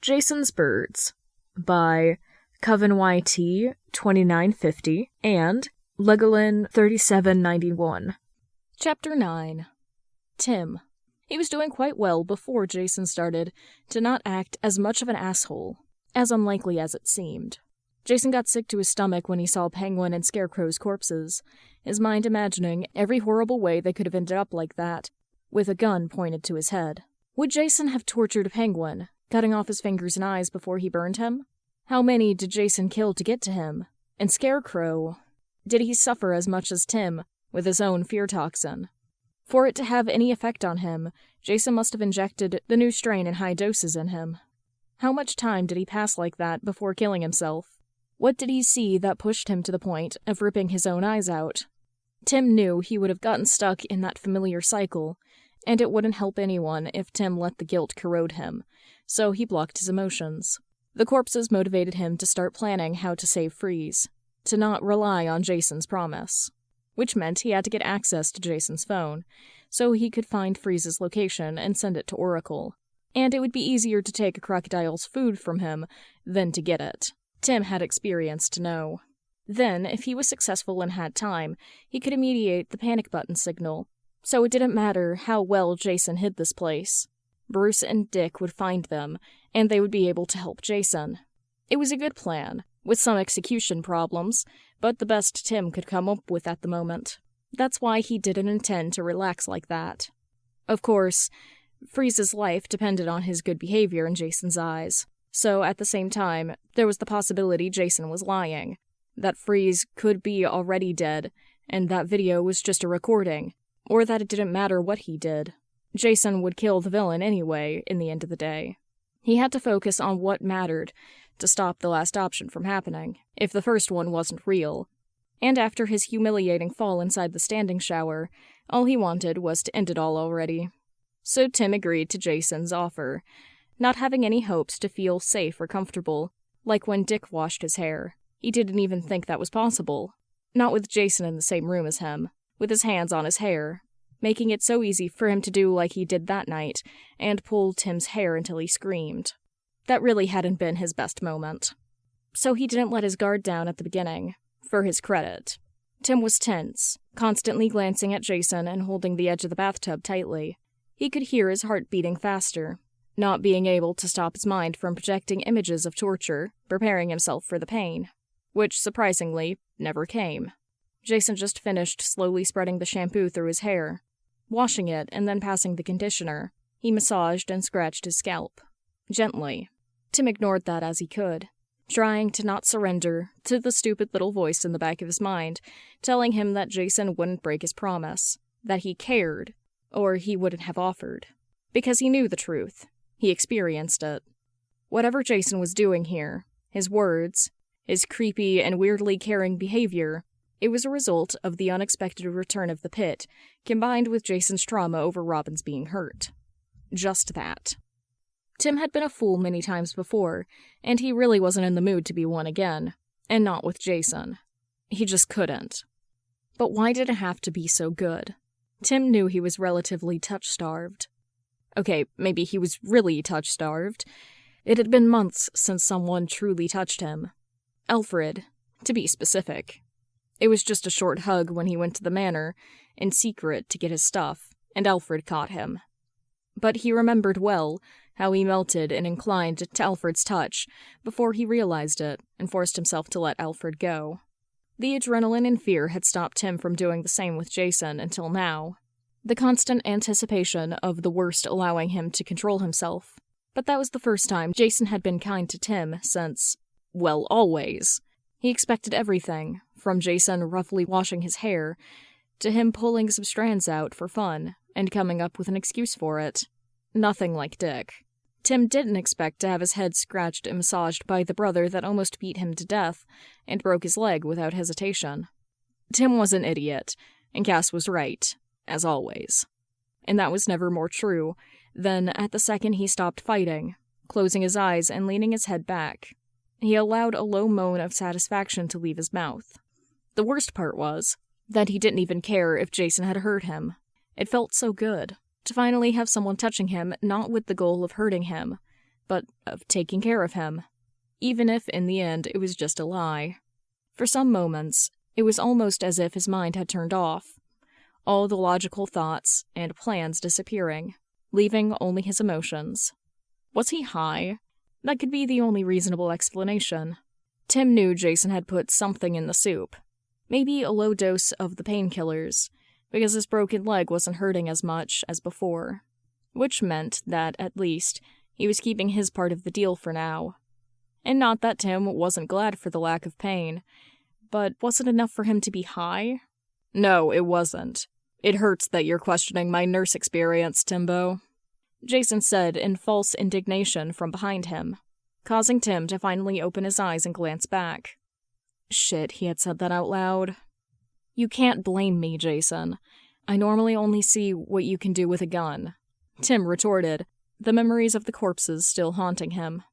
Jason's Birds by Coven YT 2950 and Legolin 3791. Chapter 9. Tim. He was doing quite well before Jason started to not act as much of an asshole, as unlikely as it seemed. Jason got sick to his stomach when he saw Penguin and Scarecrow's corpses, his mind imagining every horrible way they could have ended up like that, with a gun pointed to his head. Would Jason have tortured Penguin, cutting off his fingers and eyes before he burned him? How many did Jason kill to get to him? And Scarecrow, did he suffer as much as Tim with his own fear toxin? For it to have any effect on him, Jason must have injected the new strain in high doses in him. How much time did he pass like that before killing himself? What did he see that pushed him to the point of ripping his own eyes out? Tim knew he would have gotten stuck in that familiar cycle, and it wouldn't help anyone if Tim let the guilt corrode him, so he blocked his emotions. The corpses motivated him to start planning how to save Freeze, to not rely on Jason's promise, which meant he had to get access to Jason's phone, so he could find Freeze's location and send it to Oracle. And it would be easier to take a crocodile's food from him than to get it. Tim had experience to know. Then, if he was successful and had time, he could immediate the panic button signal, so it didn't matter how well Jason hid this place. Bruce and Dick would find them, and they would be able to help Jason. It was a good plan, with some execution problems, but the best Tim could come up with at the moment. That's why he didn't intend to relax like that. Of course, Freeze's life depended on his good behavior in Jason's eyes, so at the same time, there was the possibility Jason was lying, that Freeze could be already dead, and that video was just a recording, or that it didn't matter what he did. Jason would kill the villain anyway, in the end of the day. He had to focus on what mattered to stop the last option from happening, if the first one wasn't real. And after his humiliating fall inside the standing shower, all he wanted was to end it all already. So Tim agreed to Jason's offer, not having any hopes to feel safe or comfortable, like when Dick washed his hair. He didn't even think that was possible. Not with Jason in the same room as him, with his hands on his hair, making it so easy for him to do like he did that night, and pull Tim's hair until he screamed. That really hadn't been his best moment. So he didn't let his guard down at the beginning, for his credit. Tim was tense, constantly glancing at Jason and holding the edge of the bathtub tightly. He could hear his heart beating faster, not being able to stop his mind from projecting images of torture, preparing himself for the pain, which, surprisingly, never came. Jason just finished slowly spreading the shampoo through his hair, washing it and then passing the conditioner. He massaged and scratched his scalp, gently. Tim ignored that as he could, trying to not surrender to the stupid little voice in the back of his mind, telling him that Jason wouldn't break his promise, that he cared, or he wouldn't have offered. Because he knew the truth. He experienced it. Whatever Jason was doing here, his words, his creepy and weirdly caring behavior, it was a result of the unexpected return of the pit, combined with Jason's trauma over Robin's being hurt. Just that. Tim had been a fool many times before, and he really wasn't in the mood to be one again, and not with Jason. He just couldn't. But why did it have to be so good? Tim knew he was relatively touch-starved. Okay, maybe he was really touch-starved. It had been months since someone truly touched him. Alfred, to be specific. It was just a short hug when he went to the manor, in secret to get his stuff, and Alfred caught him. But he remembered well how he melted and inclined to Alfred's touch before he realized it and forced himself to let Alfred go. The adrenaline and fear had stopped him from doing the same with Jason until now. The constant anticipation of the worst allowing him to control himself. But that was the first time Jason had been kind to Tim since, well, always. He expected everything, from Jason roughly washing his hair, to him pulling some strands out for fun and coming up with an excuse for it. Nothing like Dick. Tim didn't expect to have his head scratched and massaged by the brother that almost beat him to death and broke his leg without hesitation. Tim was an idiot, and Cass was right, as always. And that was never more true than at the second he stopped fighting, closing his eyes and leaning his head back. He allowed a low moan of satisfaction to leave his mouth. The worst part was that he didn't even care if Jason had hurt him. It felt so good to finally have someone touching him not with the goal of hurting him, but of taking care of him, even if in the end it was just a lie. For some moments, it was almost as if his mind had turned off, all the logical thoughts and plans disappearing, leaving only his emotions. Was he high? That could be the only reasonable explanation. Tim knew Jason had put something in the soup, maybe a low dose of the painkillers, because his broken leg wasn't hurting as much as before, which meant that, at least, he was keeping his part of the deal for now. And not that Tim wasn't glad for the lack of pain, but was it enough for him to be high? No, it wasn't. It hurts that you're questioning my nurse experience, Timbo, Jason said in false indignation from behind him, causing Tim to finally open his eyes and glance back. Shit, he had said that out loud. You can't blame me, Jason. I normally only see what you can do with a gun, Tim retorted, the memories of the corpses still haunting him.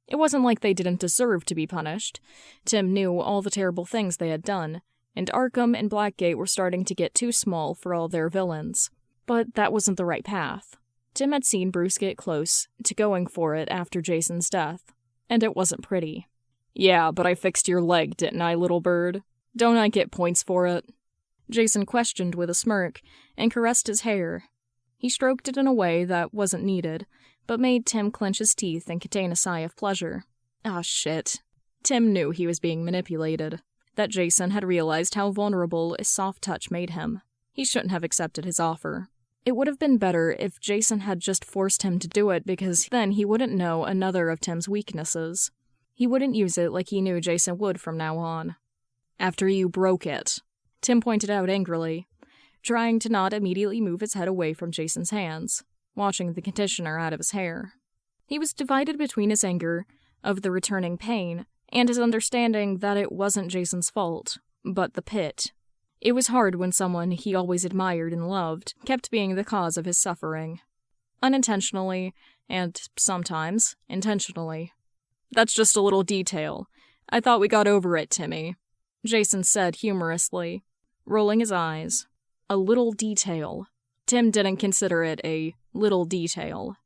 It wasn't like they didn't deserve to be punished. Tim knew all the terrible things they had done, and Arkham and Blackgate were starting to get too small for all their villains. But that wasn't the right path. Tim had seen Bruce get close to going for it after Jason's death, and it wasn't pretty. Yeah, but I fixed your leg, didn't I, little bird? Don't I get points for it? Jason questioned with a smirk and caressed his hair. He stroked it in a way that wasn't needed, but made Tim clench his teeth and contain a sigh of pleasure. Ah, shit. Tim knew he was being manipulated, that Jason had realized how vulnerable a soft touch made him. He shouldn't have accepted his offer. It would have been better if Jason had just forced him to do it, because then he wouldn't know another of Tim's weaknesses. He wouldn't use it like he knew Jason would from now on. After you broke it, Tim pointed out angrily, trying to not immediately move his head away from Jason's hands, watching the conditioner out of his hair. He was divided between his anger of the returning pain and his understanding that it wasn't Jason's fault, but the pit. It was hard when someone he always admired and loved kept being the cause of his suffering. Unintentionally, and sometimes intentionally. That's just a little detail. I thought we got over it, Timmy, Jason said humorously, rolling his eyes. A little detail. Tim didn't consider it a little detail.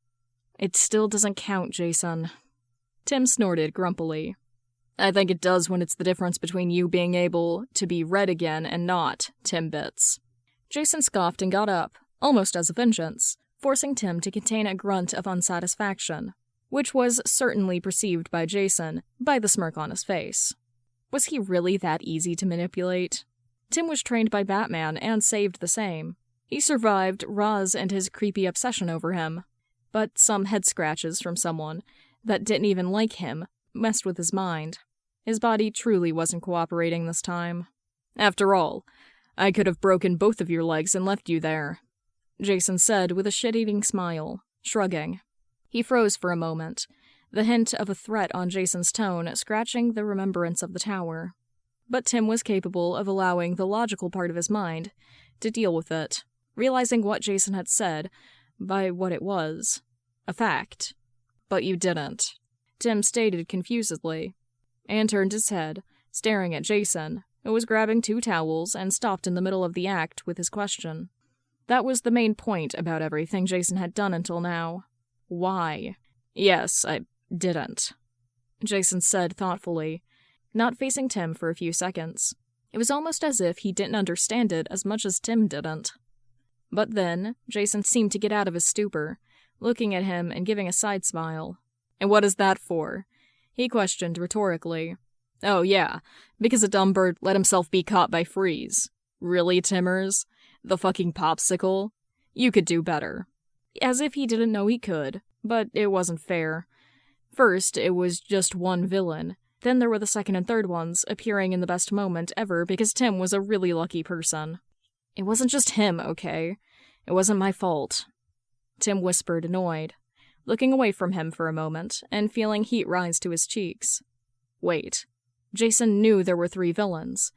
It still doesn't count, Jason. Tim snorted grumpily. I think it does when it's the difference between you being able to be red again and not, Timbits. Jason scoffed and got up, almost as a vengeance, forcing Tim to contain a grunt of unsatisfaction, which was certainly perceived by Jason by the smirk on his face. Was he really that easy to manipulate? Tim was trained by Batman and saved the same. He survived Roz and his creepy obsession over him, but some head scratches from someone that didn't even like him messed with his mind. His body truly wasn't cooperating this time. After all, I could have broken both of your legs and left you there, Jason said with a shit-eating smile, shrugging. He froze for a moment, the hint of a threat on Jason's tone scratching the remembrance of the tower. But Tim was capable of allowing the logical part of his mind to deal with it, realizing what Jason had said by what it was. A fact. But you didn't, Tim stated confusedly, and turned his head, staring at Jason, who was grabbing 2 towels and stopped in the middle of the act with his question. That was the main point about everything Jason had done until now. Why? Yes, I didn't, Jason said thoughtfully, not facing Tim for a few seconds. It was almost as if he didn't understand it as much as Tim didn't. But then, Jason seemed to get out of his stupor, looking at him and giving a side smile. And what is that for? He questioned rhetorically. Oh yeah, because a dumb bird let himself be caught by Freeze. Really, Timmers? The fucking popsicle? You could do better. As if he didn't know he could, but it wasn't fair. First, it was just one villain. Then there were the second and third ones appearing in the best moment ever because Tim was a really lucky person. It wasn't just him, okay? It wasn't my fault. Tim whispered, annoyed, looking away from him for a moment and feeling heat rise to his cheeks. Wait. Jason knew there were 3 villains.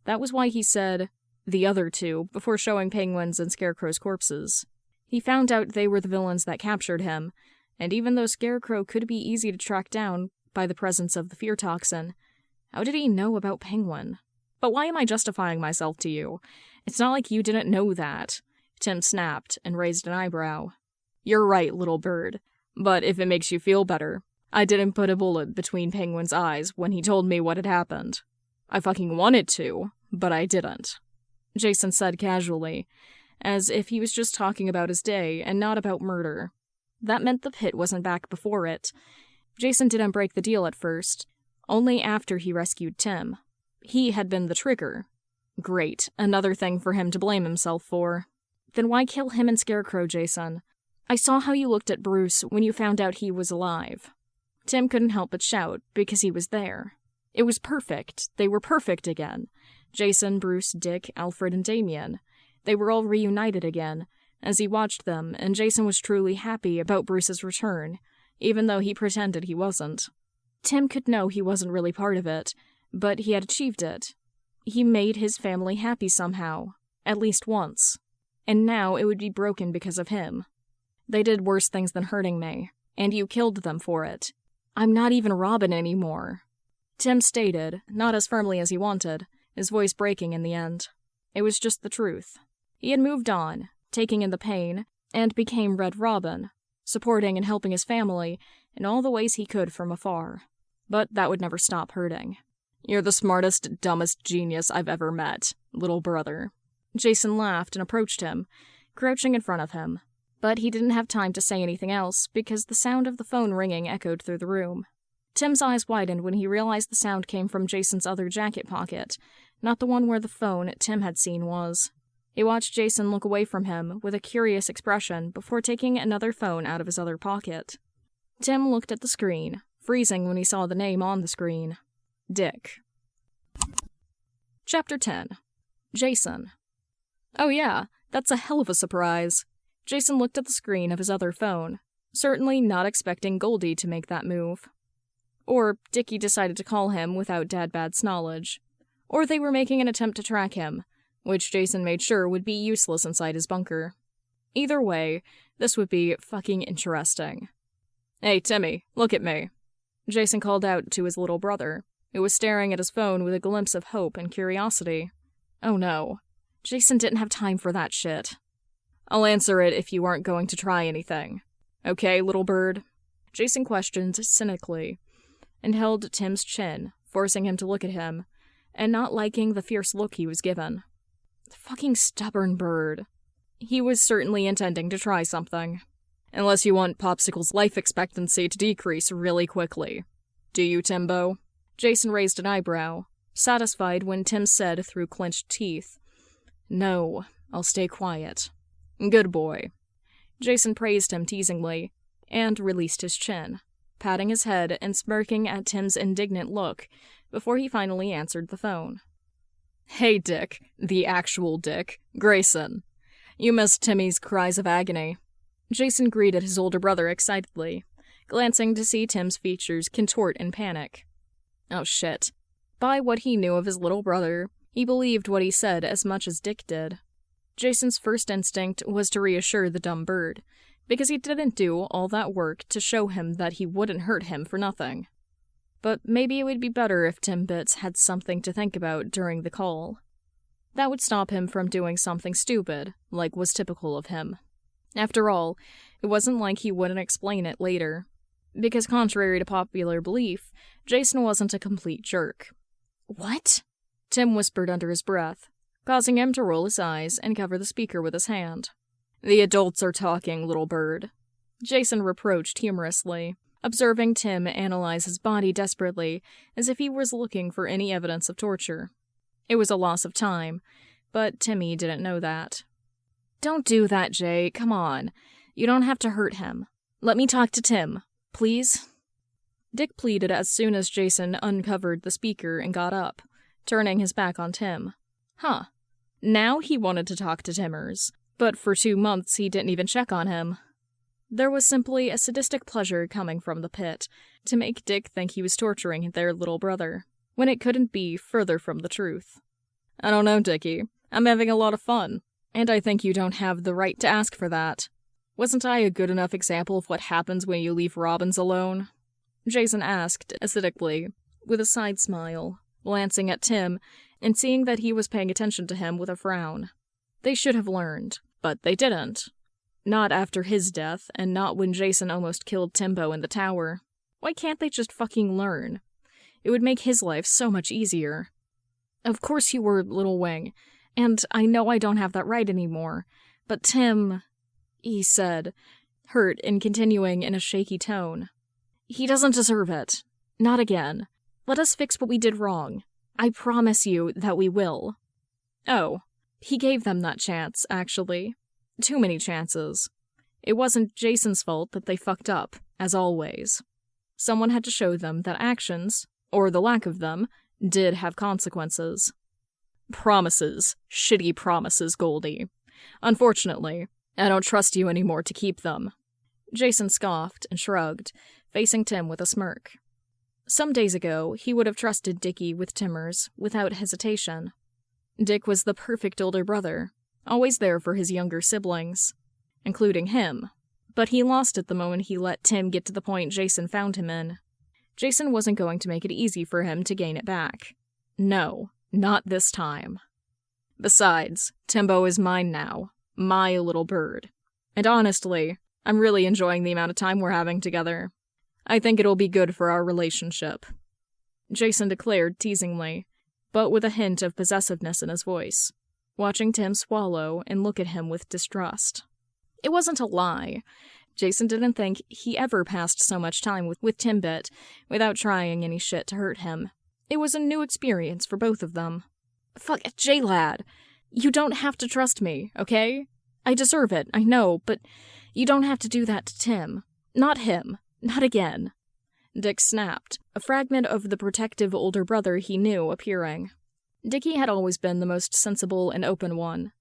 That was why he said, the other 2, before showing Penguin's and Scarecrow's corpses. He found out they were the villains that captured him, and even though Scarecrow could be easy to track down by the presence of the fear toxin, how did he know about Penguin? But why am I justifying myself to you? It's not like you didn't know that. Tim snapped and raised an eyebrow. You're right, little bird. But if it makes you feel better, I didn't put a bullet between Penguin's eyes when he told me what had happened. I fucking wanted to, but I didn't," Jason said casually, as if he was just talking about his day and not about murder. That meant the pit wasn't back before it. Jason didn't break the deal at first, only after he rescued Tim. He had been the trigger. Great, another thing for him to blame himself for. Then why kill him and Scarecrow, Jason? I saw how you looked at Bruce when you found out he was alive. Tim couldn't help but shout, because he was there. It was perfect. They were perfect again. Jason, Bruce, Dick, Alfred, and Damien. They were all reunited again, as he watched them, and Jason was truly happy about Bruce's return, even though he pretended he wasn't. Tim could know he wasn't really part of it, but he had achieved it. He made his family happy somehow, at least once. And now it would be broken because of him. They did worse things than hurting me, and you killed them for it. I'm not even Robin anymore. Tim stated, not as firmly as he wanted, his voice breaking in the end. It was just the truth. He had moved on, taking in the pain, and became Red Robin, supporting and helping his family in all the ways he could from afar. But that would never stop hurting. You're the smartest, dumbest genius I've ever met, little brother. Jason laughed and approached him, crouching in front of him. But he didn't have time to say anything else because the sound of the phone ringing echoed through the room. Tim's eyes widened when he realized the sound came from Jason's other jacket pocket, not the one where the phone Tim had seen was. He watched Jason look away from him with a curious expression before taking another phone out of his other pocket. Tim looked at the screen, freezing when he saw the name on the screen. Dick. Chapter 10. Jason. Oh yeah, that's a hell of a surprise. Jason looked at the screen of his other phone, certainly not expecting Goldie to make that move. Or Dickie decided to call him without Dadbad's knowledge. Or they were making an attempt to track him, which Jason made sure would be useless inside his bunker. Either way, this would be fucking interesting. Hey, Timmy, look at me. Jason called out to his little brother, who was staring at his phone with a glimpse of hope and curiosity. Oh no. Jason didn't have time for that shit. I'll answer it if you aren't going to try anything. Okay, little bird? Jason questioned cynically, and held Tim's chin, forcing him to look at him, and not liking the fierce look he was given. Fucking stubborn bird. He was certainly intending to try something. Unless you want Popsicle's life expectancy to decrease really quickly. Do you, Timbo? Jason raised an eyebrow, satisfied when Tim said through clenched teeth, No, I'll stay quiet. Good boy. Jason praised him teasingly, and released his chin, patting his head and smirking at Tim's indignant look before he finally answered the phone. Hey, Dick, the actual Dick, Grayson. You missed Timmy's cries of agony. Jason greeted his older brother excitedly, glancing to see Tim's features contort in panic. Oh shit. By what he knew of his little brother, he believed what he said as much as Dick did. Jason's first instinct was to reassure the dumb bird, because he didn't do all that work to show him that he wouldn't hurt him for nothing. But maybe it would be better if Tim Bitts had something to think about during the call. That would stop him from doing something stupid, like was typical of him. After all, it wasn't like he wouldn't explain it later. Because contrary to popular belief, Jason wasn't a complete jerk. What? Tim whispered under his breath, causing him to roll his eyes and cover the speaker with his hand. The adults are talking, little bird. Jason reproached humorously, observing Tim analyze his body desperately, as if he was looking for any evidence of torture. It was a loss of time, but Timmy didn't know that. Don't do that, Jay, come on. You don't have to hurt him. Let me talk to Tim, please? Dick pleaded as soon as Jason uncovered the speaker and got up, turning his back on Tim. Huh. Now he wanted to talk to Timmers, but for 2 months he didn't even check on him. There was simply a sadistic pleasure coming from the pit to make Dick think he was torturing their little brother, when it couldn't be further from the truth. I don't know, Dickie. I'm having a lot of fun, and I think you don't have the right to ask for that. Wasn't I a good enough example of what happens when you leave robins alone? Jason asked acidically, with a side smile, glancing at Tim and seeing that he was paying attention to him with a frown. They should have learned, but they didn't. Not after his death, and not when Jason almost killed Timbo in the tower. Why can't they just fucking learn? It would make his life so much easier. Of course you were, Little Wing, and I know I don't have that right anymore, but Tim, he said, hurt and continuing in a shaky tone. He doesn't deserve it. Not again. Let us fix what we did wrong. I promise you that we will. Oh, he gave them that chance, actually. Too many chances. It wasn't Jason's fault that they fucked up, as always. Someone had to show them that actions, or the lack of them, did have consequences. Promises. Shitty promises, Goldie. Unfortunately, I don't trust you anymore to keep them. Jason scoffed and shrugged, facing Tim with a smirk. Some days ago, he would have trusted Dickie with Timbers without hesitation. Dick was the perfect older brother, always there for his younger siblings, including him. But he lost it the moment he let Tim get to the point Jason found him in. Jason wasn't going to make it easy for him to gain it back. No, not this time. Besides, Timbo is mine now. My little bird. And honestly, I'm really enjoying the amount of time we're having together. I think it'll be good for our relationship. Jason declared teasingly, but with a hint of possessiveness in his voice, watching Tim swallow and look at him with distrust. It wasn't a lie. Jason didn't think he ever passed so much time with Timbit without trying any shit to hurt him. It was a new experience for both of them. Fuck, J-Lad. You don't have to trust me, okay? I deserve it, I know, but you don't have to do that to Tim. Not him. Not again. Dick snapped, a fragment of the protective older brother he knew appearing. Dickie had always been the most sensible and open one,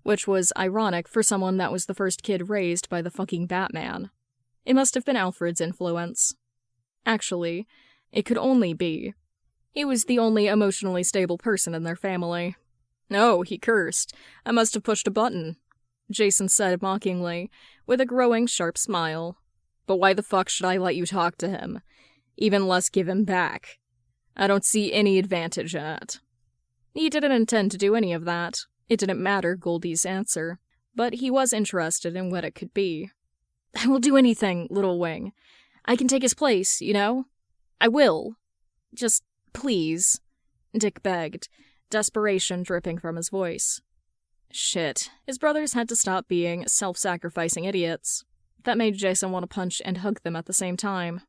which was ironic for someone that was the first kid raised by the fucking Batman. It must have been Alfred's influence. Actually, it could only be. He was the only emotionally stable person in their family. Oh, he cursed. I must have pushed a button, Jason said mockingly, with a growing sharp smile. But why the fuck should I let you talk to him? Even less give him back. I don't see any advantage in it. He didn't intend to do any of that. It didn't matter, Goldie's answer. But he was interested in what it could be. I will do anything, Little Wing. I can take his place, you know? I will. Just, please, Dick begged, desperation dripping from his voice. Shit, his brothers had to stop being self-sacrificing idiots. That made Jason want to punch and hug them at the same time.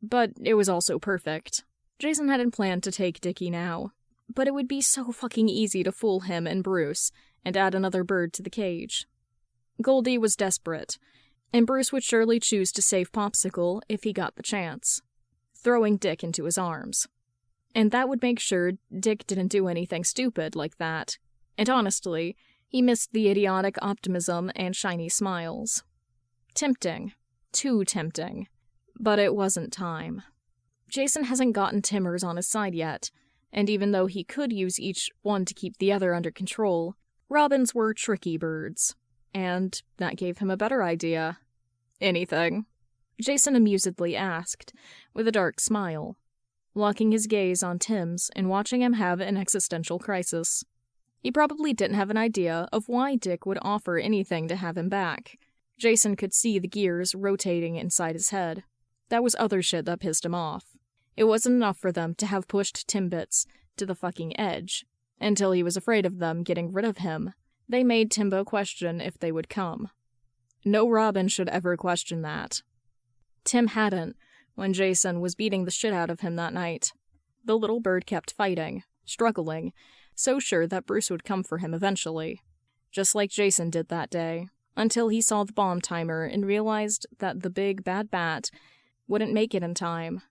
But it was also perfect. Jason hadn't planned to take Dickie now, but it would be so fucking easy to fool him and Bruce and add another bird to the cage. Goldie was desperate, and Bruce would surely choose to save Popsicle if he got the chance, throwing Dick into his arms. And that would make sure Dick didn't do anything stupid like that, and honestly, he missed the idiotic optimism and shiny smiles. Tempting. Too tempting. But it wasn't time. Jason hasn't gotten Timbers on his side yet, and even though he could use each one to keep the other under control, robins were tricky birds. And that gave him a better idea. Anything? Jason amusedly asked, with a dark smile, locking his gaze on Tim's and watching him have an existential crisis. He probably didn't have an idea of why Dick would offer anything to have him back. Jason could see the gears rotating inside his head. That was other shit that pissed him off. It wasn't enough for them to have pushed Timbits to the fucking edge, until he was afraid of them getting rid of him. They made Timbo question if they would come. No robin should ever question that. Tim hadn't, when Jason was beating the shit out of him that night. The little bird kept fighting, struggling, so sure that Bruce would come for him eventually. Just like Jason did that day. Until he saw the bomb timer and realized that the big bad bat wouldn't make it in time.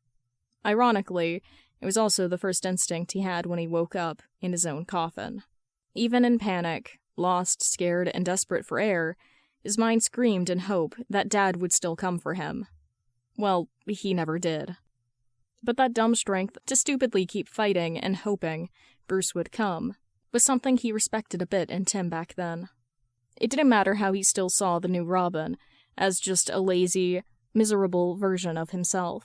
Ironically, it was also the first instinct he had when he woke up in his own coffin. Even in panic, lost, scared, and desperate for air, his mind screamed in hope that Dad would still come for him. Well, he never did. But that dumb strength to stupidly keep fighting and hoping Bruce would come was something he respected a bit in Tim back then. It didn't matter how he still saw the new Robin as just a lazy, miserable version of himself.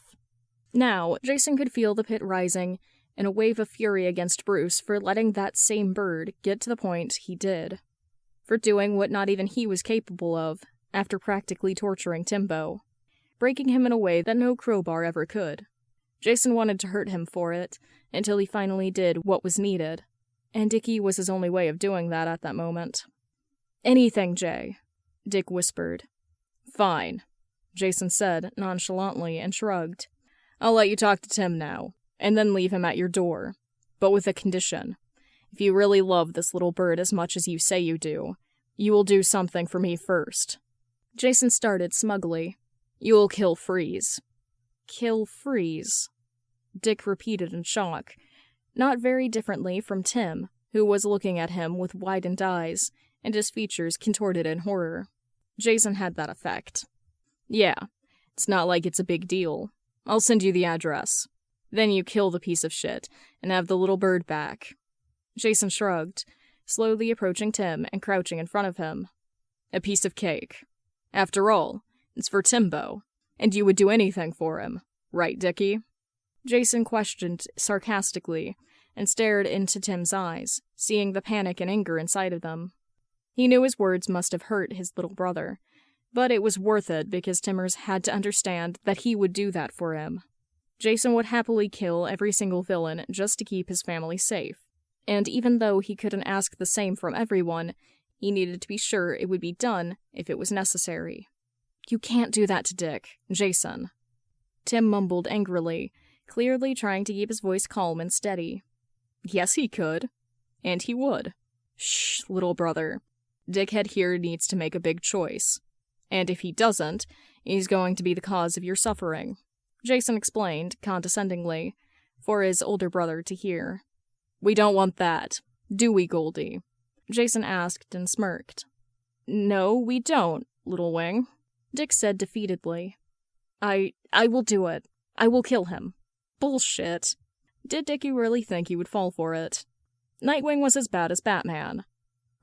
Now, Jason could feel the pit rising in a wave of fury against Bruce for letting that same bird get to the point he did. For doing what not even he was capable of after practically torturing Timbo. breaking him in a way that no crowbar ever could. Jason wanted to hurt him for it, until he finally did what was needed, and Dickie was his only way of doing that at that moment. "Anything, Jay," Dick whispered. "Fine," Jason said nonchalantly and shrugged. "I'll let you talk to Tim now, and then leave him at your door. But with a condition. If you really love this little bird as much as you say you do, you will do something for me first." Jason started smugly. "You will kill Freeze." "Kill Freeze?" Dick repeated in shock, not very differently from Tim, who was looking at him with widened eyes, and his features contorted in horror. Jason had that effect. "Yeah, it's not like it's a big deal. I'll send you the address. Then you kill the piece of shit, and have the little bird back." Jason shrugged, slowly approaching Tim and crouching in front of him. "A piece of cake. After all, it's for Timbo, and you would do anything for him, right, Dickie?" Jason questioned sarcastically, and stared into Tim's eyes, seeing the panic and anger inside of them. He knew his words must have hurt his little brother, but it was worth it because Timmers had to understand that he would do that for him. Jason would happily kill every single villain just to keep his family safe, and even though he couldn't ask the same from everyone, he needed to be sure it would be done if it was necessary. "You can't do that to Dick, Jason." Tim mumbled angrily, clearly trying to keep his voice calm and steady. Yes, he could. And he would. "Shh, little brother. Dickhead here needs to make a big choice. And if he doesn't, he's going to be the cause of your suffering," Jason explained, condescendingly, for his older brother to hear. "We don't want that, do we, Goldie?" Jason asked and smirked. "No, we don't, little wing," Dick said defeatedly. I will do it. I will kill him." Bullshit. Did Dickie really think he would fall for it? Nightwing was as bad as Batman.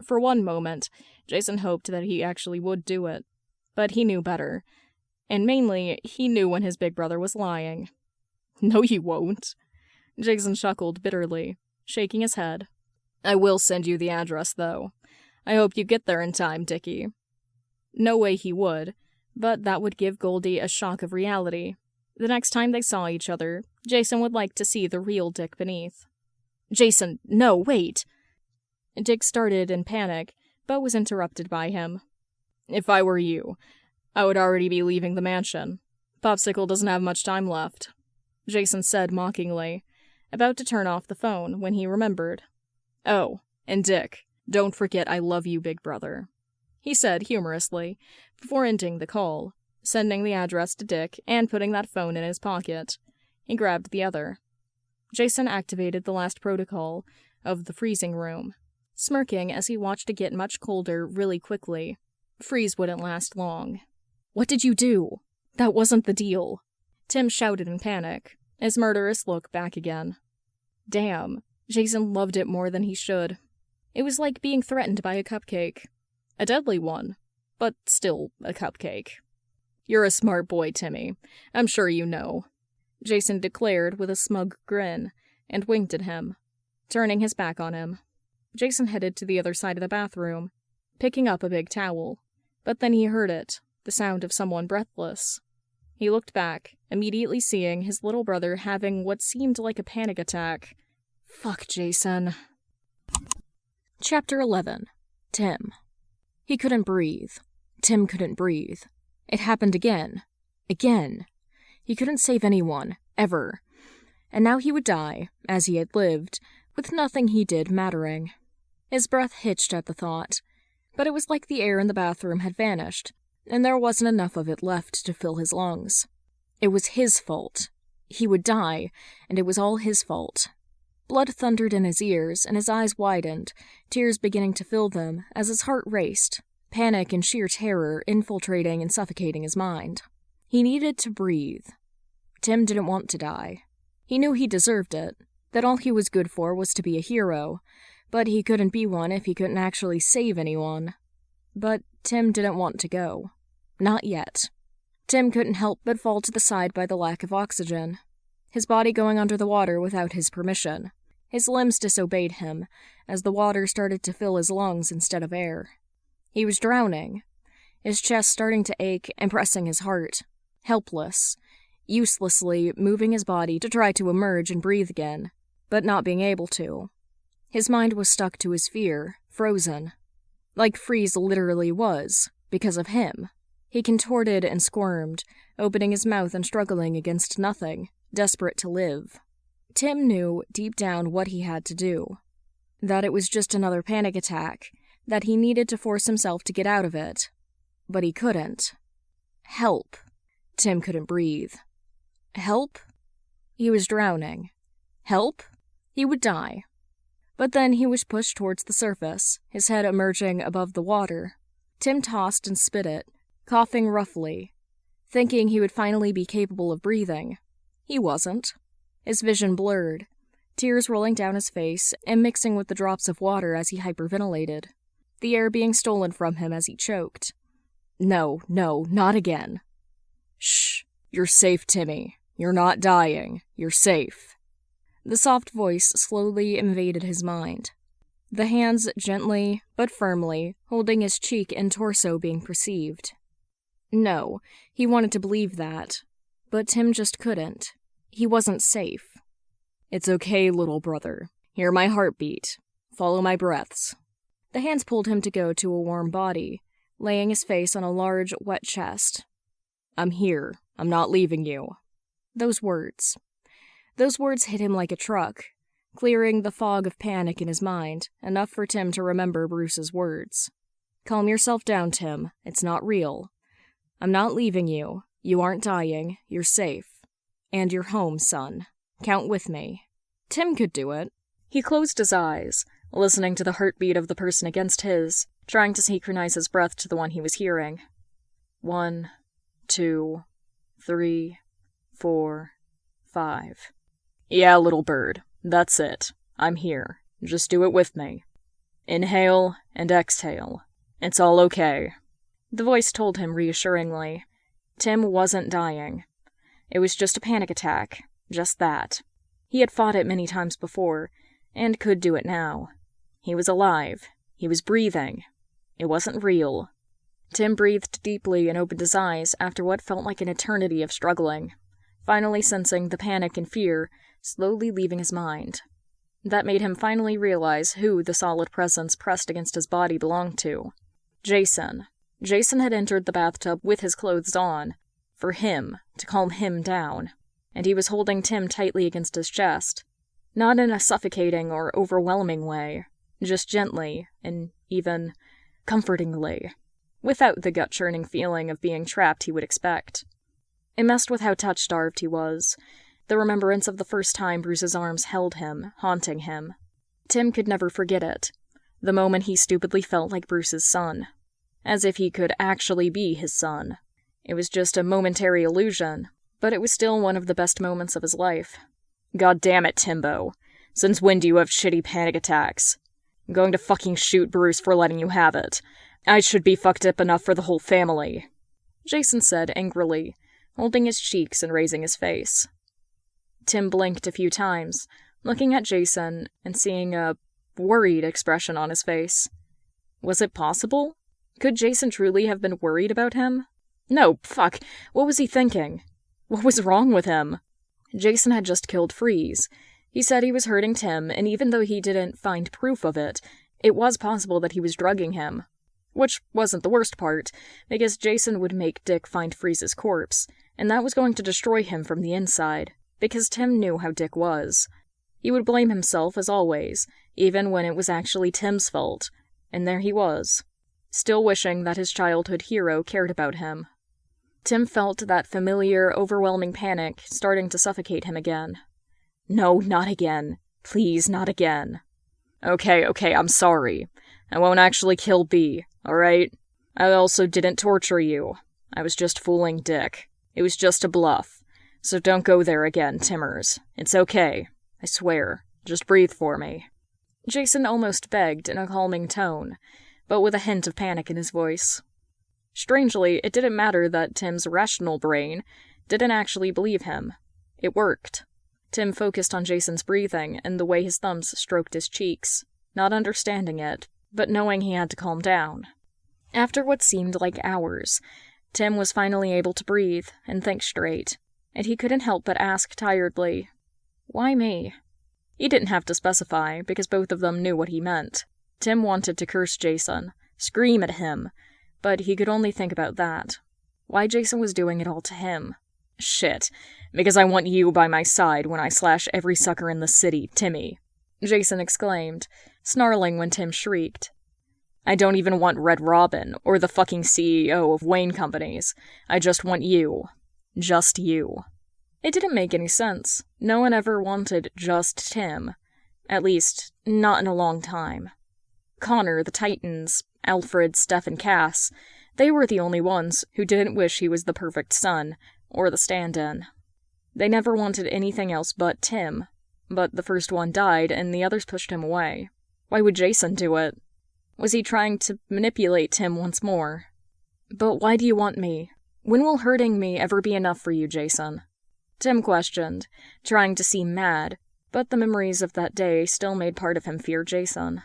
For one moment, Jason hoped that he actually would do it. But he knew better. And mainly, he knew when his big brother was lying. "No, you won't." Jason chuckled bitterly, shaking his head. "I will send you the address, though. I hope you get there in time, Dickie." No way he would, but that would give Goldie a shock of reality. The next time they saw each other, Jason would like to see the real Dick beneath. "Jason, no, wait!" Dick started in panic, but was interrupted by him. "If I were you, I would already be leaving the mansion. Popsicle doesn't have much time left," Jason said mockingly, about to turn off the phone when he remembered. "Oh, and Dick, don't forget I love you, big brother," he said humorously, before ending the call, sending the address to Dick and putting that phone in his pocket. He grabbed the other. Jason activated the last protocol of the freezing room, smirking as he watched it get much colder really quickly. Freeze wouldn't last long. "What did you do? That wasn't the deal," Tim shouted in panic, his murderous look back again. Damn, Jason loved it more than he should. It was like being threatened by a cupcake. A deadly one, but still a cupcake. "You're a smart boy, Timmy. I'm sure you know," Jason declared with a smug grin, and winked at him, turning his back on him. Jason headed to the other side of the bathroom, picking up a big towel. But then he heard it, the sound of someone breathless. He looked back, immediately seeing his little brother having what seemed like a panic attack. Fuck Jason. Chapter 11. Tim. He couldn't breathe. Tim couldn't breathe. It happened again. Again. He couldn't save anyone, ever. And now he would die, as he had lived, with nothing he did mattering. His breath hitched at the thought. But it was like the air in the bathroom had vanished, and there wasn't enough of it left to fill his lungs. It was his fault. He would die, and it was all his fault. Blood thundered in his ears, and his eyes widened, tears beginning to fill them as his heart raced, panic and sheer terror infiltrating and suffocating his mind. He needed to breathe. Tim didn't want to die. He knew he deserved it, that all he was good for was to be a hero, but he couldn't be one if he couldn't actually save anyone. But Tim didn't want to go. Not yet. Tim couldn't help but fall to the side by the lack of oxygen, his body going under the water without his permission. His limbs disobeyed him, as the water started to fill his lungs instead of air. He was drowning, his chest starting to ache and pressing his heart. helpless, uselessly moving his body to try to emerge and breathe again, but not being able to. His mind was stuck to his fear, frozen. Like Freeze literally was, because of him. He contorted and squirmed, opening his mouth and struggling against nothing, desperate to live. Tim knew deep down what he had to do. That it was just another panic attack, that he needed to force himself to get out of it. But he couldn't. Help. Tim couldn't breathe. Help? He was drowning. Help? He would die. But then he was pushed towards the surface, his head emerging above the water. Tim tossed and spit it, coughing roughly, thinking he would finally be capable of breathing. He wasn't. His vision blurred, tears rolling down his face and mixing with the drops of water as he hyperventilated, the air being stolen from him as he choked. No, not again. Shh, you're safe, Timmy. You're not dying. You're safe. The soft voice slowly invaded his mind, the hands gently but firmly holding his cheek and torso being perceived. No, he wanted to believe that, but Tim just couldn't. He wasn't safe. It's okay, little brother. Hear my heartbeat. Follow my breaths. The hands pulled him to go to a warm body, laying his face on a large, wet chest. I'm here. I'm not leaving you. Those words hit him like a truck, clearing the fog of panic in his mind, enough for Tim to remember Bruce's words. Calm yourself down, Tim. It's not real. I'm not leaving you. You aren't dying. You're safe. And you're home, son. Count with me. Tim could do it. He closed his eyes, listening to the heartbeat of the person against his, trying to synchronize his breath to the one he was hearing. 1, 2, 3, 4, 5. Yeah, little bird. That's it. I'm here. Just do it with me. Inhale and exhale. It's all okay. The voice told him reassuringly. Tim wasn't dying. It was just a panic attack. Just that. He had fought it many times before, and could do it now. He was alive. He was breathing. It wasn't real. Tim breathed deeply and opened his eyes after what felt like an eternity of struggling, finally sensing the panic and fear slowly leaving his mind. That made him finally realize who the solid presence pressed against his body belonged to. Jason. Jason had entered the bathtub with his clothes on, for him, to calm him down, and he was holding Tim tightly against his chest, not in a suffocating or overwhelming way, just gently and even comfortingly, without the gut-churning feeling of being trapped he would expect. It messed with how touch-starved he was, the remembrance of the first time Bruce's arms held him, haunting him. Tim could never forget it, the moment he stupidly felt like Bruce's son, as if he could actually be his son. It was just a momentary illusion, but it was still one of the best moments of his life. God damn it, Timbo. Since when do you have shitty panic attacks? I'm going to fucking shoot Bruce for letting you have it. I should be fucked up enough for the whole family, Jason said angrily, holding his cheeks and raising his face. Tim blinked a few times, looking at Jason and seeing a worried expression on his face. Was it possible? Could Jason truly have been worried about him? No, fuck. What was he thinking? What was wrong with him? Jason had just killed Freeze. He said he was hurting Tim, and even though he didn't find proof of it, it was possible that he was drugging him. Which wasn't the worst part, because Jason would make Dick find Freeze's corpse, and that was going to destroy him from the inside, because Tim knew how Dick was. He would blame himself as always, even when it was actually Tim's fault, and there he was, still wishing that his childhood hero cared about him. Tim felt that familiar, overwhelming panic starting to suffocate him again. No, not again. Please, not again. Okay, I'm sorry. I won't actually kill B, alright? I also didn't torture you. I was just fooling Dick. It was just a bluff. So don't go there again, Timmers. It's okay. I swear. Just breathe for me. Jason almost begged in a calming tone, but with a hint of panic in his voice. Strangely, it didn't matter that Tim's rational brain didn't actually believe him. It worked. Tim focused on Jason's breathing and the way his thumbs stroked his cheeks, not understanding it, but knowing he had to calm down. After what seemed like hours, Tim was finally able to breathe and think straight, and he couldn't help but ask tiredly, "Why me?" He didn't have to specify, because both of them knew what he meant. Tim wanted to curse Jason, scream at him, but he could only think about that. Why Jason was doing it all to him. "Shit, because I want you by my side when I slash every sucker in the city, Timmy," Jason exclaimed, snarling when Tim shrieked. "I don't even want Red Robin, or the fucking CEO of Wayne Companies. I just want you. Just you." It didn't make any sense. No one ever wanted just Tim. At least, not in a long time. Connor, the Titans, Alfred, Steph, and Cass, they were the only ones who didn't wish he was the perfect son, or the stand-in. They never wanted anything else but Tim, but the first one died and the others pushed him away. Why would Jason do it? Was he trying to manipulate Tim once more? "But why do you want me? When will hurting me ever be enough for you, Jason?" Tim questioned, trying to seem mad, but the memories of that day still made part of him fear Jason.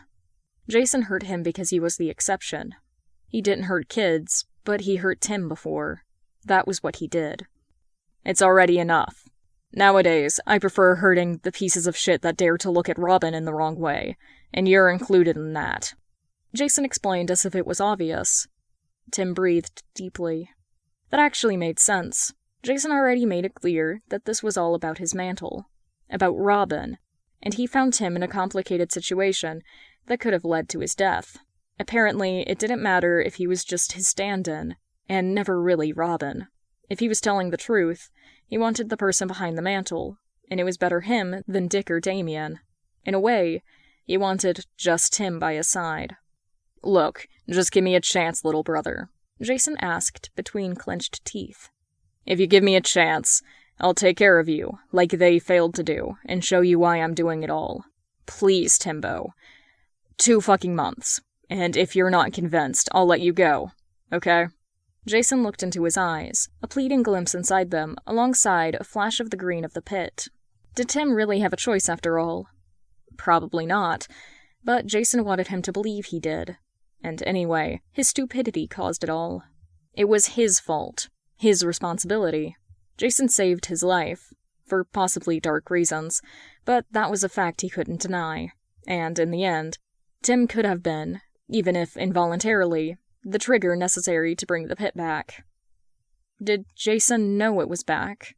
Jason hurt him because he was the exception. He didn't hurt kids, but he hurt Tim before. That was what he did. "It's already enough. Nowadays, I prefer hurting the pieces of shit that dare to look at Robin in the wrong way, and you're included in that," Jason explained as if it was obvious. Tim breathed deeply. That actually made sense. Jason already made it clear that this was all about his mantle, about Robin, and he found Tim in a complicated situation that could have led to his death. Apparently, it didn't matter if he was just his stand-in, and never really Robin. If he was telling the truth, he wanted the person behind the mantle, and it was better him than Dick or Damien. In a way, he wanted just Tim by his side. "Look, just give me a chance, little brother," Jason asked between clenched teeth. "If you give me a chance, I'll take care of you, like they failed to do, and show you why I'm doing it all. Please, Timbo. 2 fucking months, and if you're not convinced, I'll let you go, okay?" Jason looked into his eyes, a pleading glimpse inside them, alongside a flash of the green of the pit. Did Tim really have a choice after all? Probably not, but Jason wanted him to believe he did. And anyway, his stupidity caused it all. It was his fault. His responsibility. Jason saved his life, for possibly dark reasons, but that was a fact he couldn't deny, and in the end, Tim could have been, even if involuntarily, the trigger necessary to bring the pit back. Did Jason know it was back?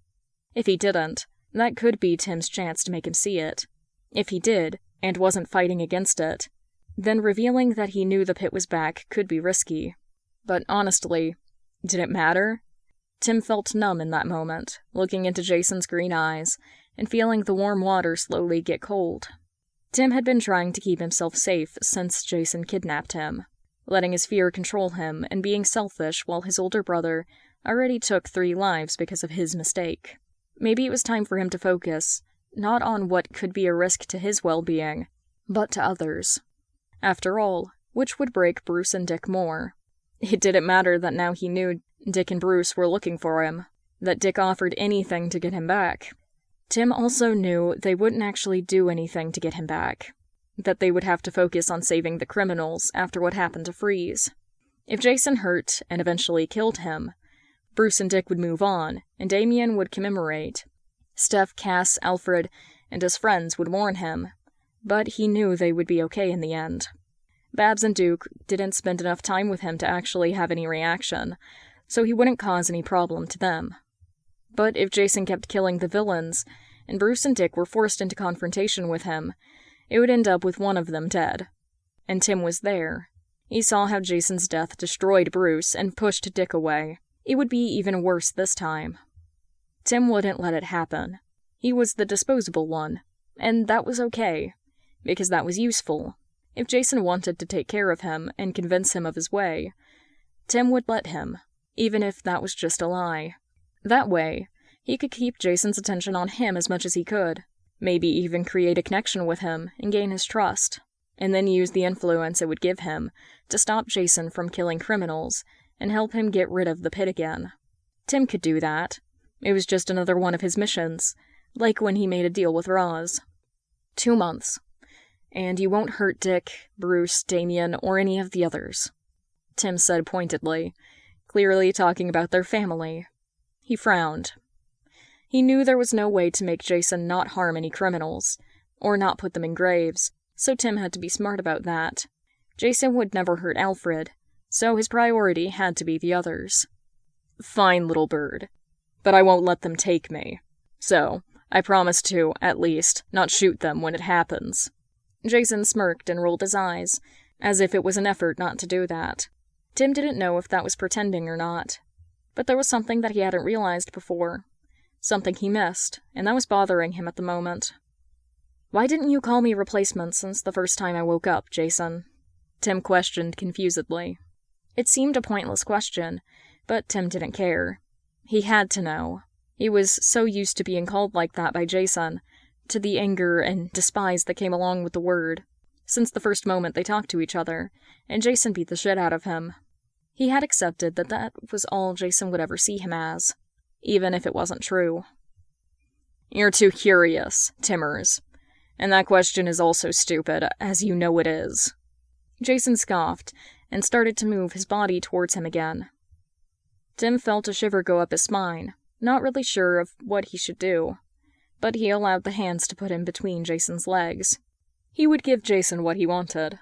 If he didn't, that could be Tim's chance to make him see it. If he did, and wasn't fighting against it, then revealing that he knew the pit was back could be risky. But honestly, did it matter? Tim felt numb in that moment, looking into Jason's green eyes, and feeling the warm water slowly get cold. Tim had been trying to keep himself safe since Jason kidnapped him, letting his fear control him and being selfish while his older brother already took 3 lives because of his mistake. Maybe it was time for him to focus, not on what could be a risk to his well-being, but to others. After all, which would break Bruce and Dick more? It didn't matter that now he knew Dick and Bruce were looking for him, that Dick offered anything to get him back. Tim also knew they wouldn't actually do anything to get him back, that they would have to focus on saving the criminals after what happened to Freeze. If Jason hurt and eventually killed him, Bruce and Dick would move on, and Damien would commemorate. Steph, Cass, Alfred, and his friends would mourn him, but he knew they would be okay in the end. Babs and Duke didn't spend enough time with him to actually have any reaction, so he wouldn't cause any problem to them. But if Jason kept killing the villains, and Bruce and Dick were forced into confrontation with him, it would end up with one of them dead. And Tim was there. He saw how Jason's death destroyed Bruce and pushed Dick away. It would be even worse this time. Tim wouldn't let it happen. He was the disposable one, and that was okay, because that was useful. If Jason wanted to take care of him and convince him of his way, Tim would let him, even if that was just a lie. That way, he could keep Jason's attention on him as much as he could, maybe even create a connection with him and gain his trust, and then use the influence it would give him to stop Jason from killing criminals and help him get rid of the pit again. Tim could do that. It was just another one of his missions, like when he made a deal with Roz. 2 months. And you won't hurt Dick, Bruce, Damien, or any of the others, Tim said pointedly, clearly talking about their family. He frowned. He knew there was no way to make Jason not harm any criminals, or not put them in graves, so Tim had to be smart about that. Jason would never hurt Alfred, so his priority had to be the others. Fine, little bird, but I won't let them take me. So, I promise to, at least, not shoot them when it happens. Jason smirked and rolled his eyes, as if it was an effort not to do that. Tim didn't know if that was pretending or not, but there was something that he hadn't realized before. Something he missed, and that was bothering him at the moment. "Why didn't you call me replacement since the first time I woke up, Jason?" Tim questioned confusedly. It seemed a pointless question, but Tim didn't care. He had to know. He was so used to being called like that by Jason, to the anger and despise that came along with the word, since the first moment they talked to each other, and Jason beat the shit out of him. He had accepted that that was all Jason would ever see him as, even if it wasn't true. "You're too curious, Timmers. And that question is also stupid, as you know it is." Jason scoffed, and started to move his body towards him again. Tim felt a shiver go up his spine, not really sure of what he should do, but he allowed the hands to put him between Jason's legs. He would give Jason what he wanted.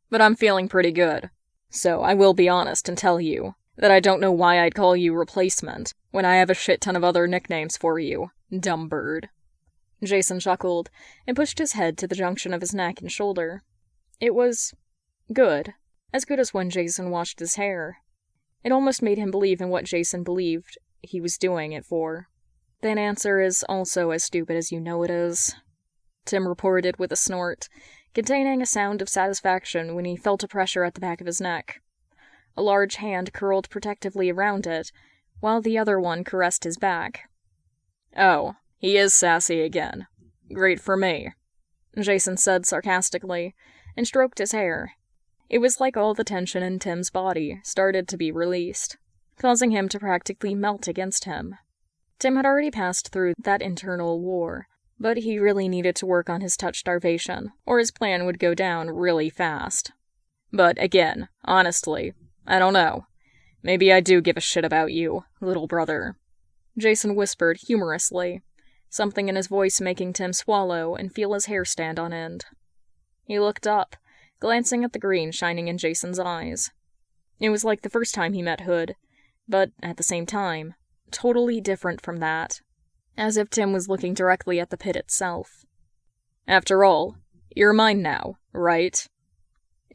"But I'm feeling pretty good, so I will be honest and tell you that I don't know why I'd call you replacement when I have a shit ton of other nicknames for you, dumb bird." Jason chuckled and pushed his head to the junction of his neck and shoulder. It was good, as good as when Jason washed his hair. It almost made him believe in what Jason believed he was doing it for. "That answer is also as stupid as you know it is," Tim reported with a snort, containing a sound of satisfaction when he felt a pressure at the back of his neck. A large hand curled protectively around it, while the other one caressed his back. "Oh, he is sassy again. Great for me," Jason said sarcastically, and stroked his hair. It was like all the tension in Tim's body started to be released, causing him to practically melt against him. Tim had already passed through that internal war, but he really needed to work on his touch starvation, or his plan would go down really fast. "But again, honestly, I don't know. Maybe I do give a shit about you, little brother," Jason whispered humorously, something in his voice making Tim swallow and feel his hair stand on end. He looked up, glancing at the green shining in Jason's eyes. It was like the first time he met Hood, but at the same time, totally different from that, as if Tim was looking directly at the pit itself. "After all, you're mine now, right?"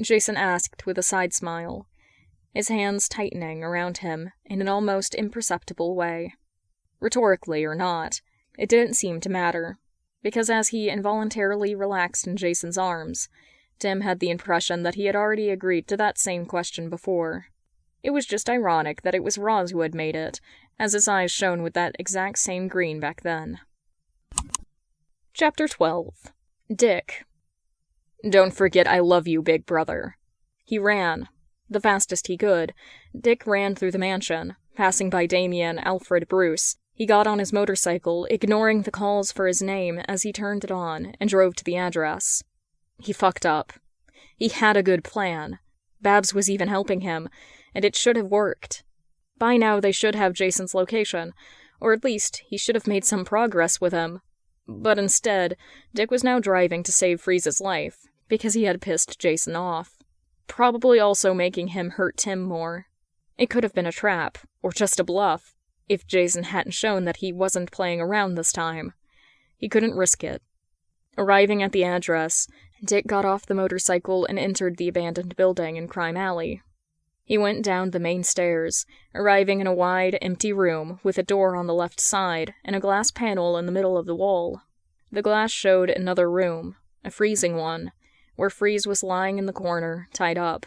Jason asked with a side smile, his hands tightening around him in an almost imperceptible way. Rhetorically or not, it didn't seem to matter, because as he involuntarily relaxed in Jason's arms, Tim had the impression that he had already agreed to that same question before. It was just ironic that it was Roz who had made it, as his eyes shone with that exact same green back then. Chapter 12. Dick. "Don't forget I love you, big brother." He ran. The fastest he could, Dick ran through the mansion, passing by Damien, Alfred, Bruce. He got on his motorcycle, ignoring the calls for his name as he turned it on, and drove to the address. He fucked up. He had a good plan. Babs was even helping him, and it should have worked. By now they should have Jason's location, or at least he should have made some progress with him. But instead, Dick was now driving to save Freeze's life, because he had pissed Jason off. Probably also making him hurt Tim more. It could have been a trap, or just a bluff, if Jason hadn't shown that he wasn't playing around this time. He couldn't risk it. Arriving at the address, Dick got off the motorcycle and entered the abandoned building in Crime Alley. He went down the main stairs, arriving in a wide, empty room with a door on the left side and a glass panel in the middle of the wall. The glass showed another room, a freezing one, where Freeze was lying in the corner, tied up.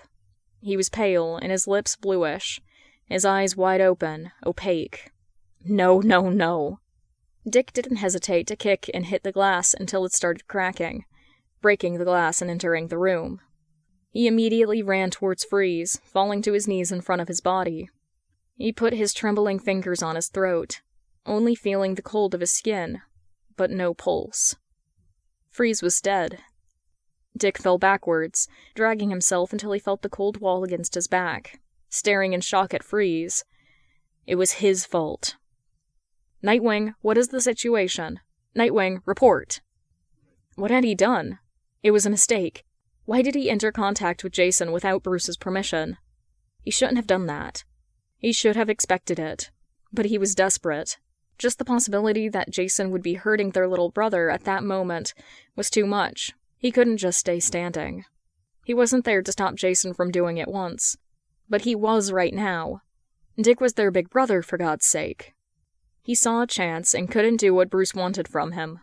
He was pale and his lips bluish, his eyes wide open, opaque. No, no, no. Dick didn't hesitate to kick and hit the glass until it started cracking, breaking the glass and entering the room. He immediately ran towards Freeze, falling to his knees in front of his body. He put his trembling fingers on his throat, only feeling the cold of his skin, but no pulse. Freeze was dead. Dick fell backwards, dragging himself until he felt the cold wall against his back. staring in shock at Freeze. It was his fault. "Nightwing, what is the situation? Nightwing, report." What had he done? It was a mistake. Why did he enter contact with Jason without Bruce's permission? He shouldn't have done that. He should have expected it. But he was desperate. Just the possibility that Jason would be hurting their little brother at that moment was too much. He couldn't just stay standing. He wasn't there to stop Jason from doing it once. But he was right now. Dick was their big brother, for God's sake. He saw a chance and couldn't do what Bruce wanted from him.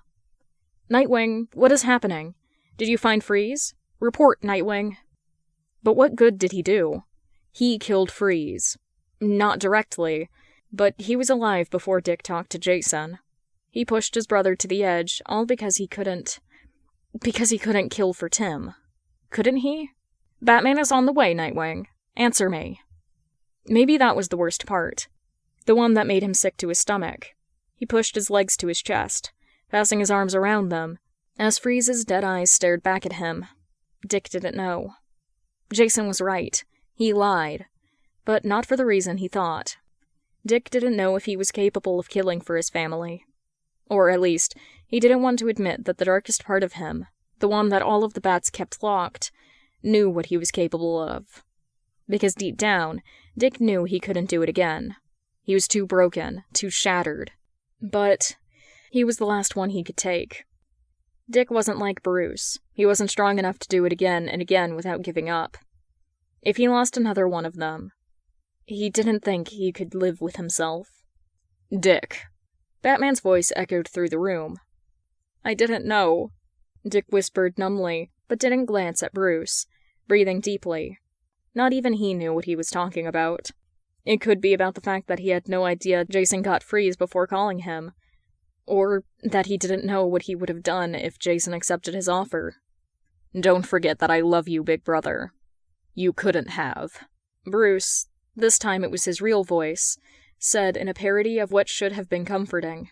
"Nightwing, what is happening? Did you find Freeze? Report, Nightwing." But what good did he do? He killed Freeze. Not directly, but he was alive before Dick talked to Jason. He pushed his brother to the edge, all because he couldn't kill for Tim. Couldn't he? "Batman is on the way, Nightwing. Answer me." Maybe that was the worst part. The one that made him sick to his stomach. He pushed his legs to his chest, passing his arms around them, as Freeze's dead eyes stared back at him. Dick didn't know. Jason was right. He lied. But not for the reason he thought. Dick didn't know if he was capable of killing for his family. Or at least, he didn't want to admit that the darkest part of him, the one that all of the bats kept locked, knew what he was capable of. Because deep down, Dick knew he couldn't do it again. He was too broken, too shattered. But he was the last one he could take. Dick wasn't like Bruce. He wasn't strong enough to do it again and again without giving up. If he lost another one of them, he didn't think he could live with himself. "Dick." Batman's voice echoed through the room. "I didn't know," Dick whispered numbly, but didn't glance at Bruce, breathing deeply. Not even he knew what he was talking about. It could be about the fact that he had no idea Jason got Freeze before calling him, or that he didn't know what he would have done if Jason accepted his offer. "Don't forget that I love you, big brother. You couldn't have." Bruce, this time it was his real voice, said in a parody of what should have been comforting.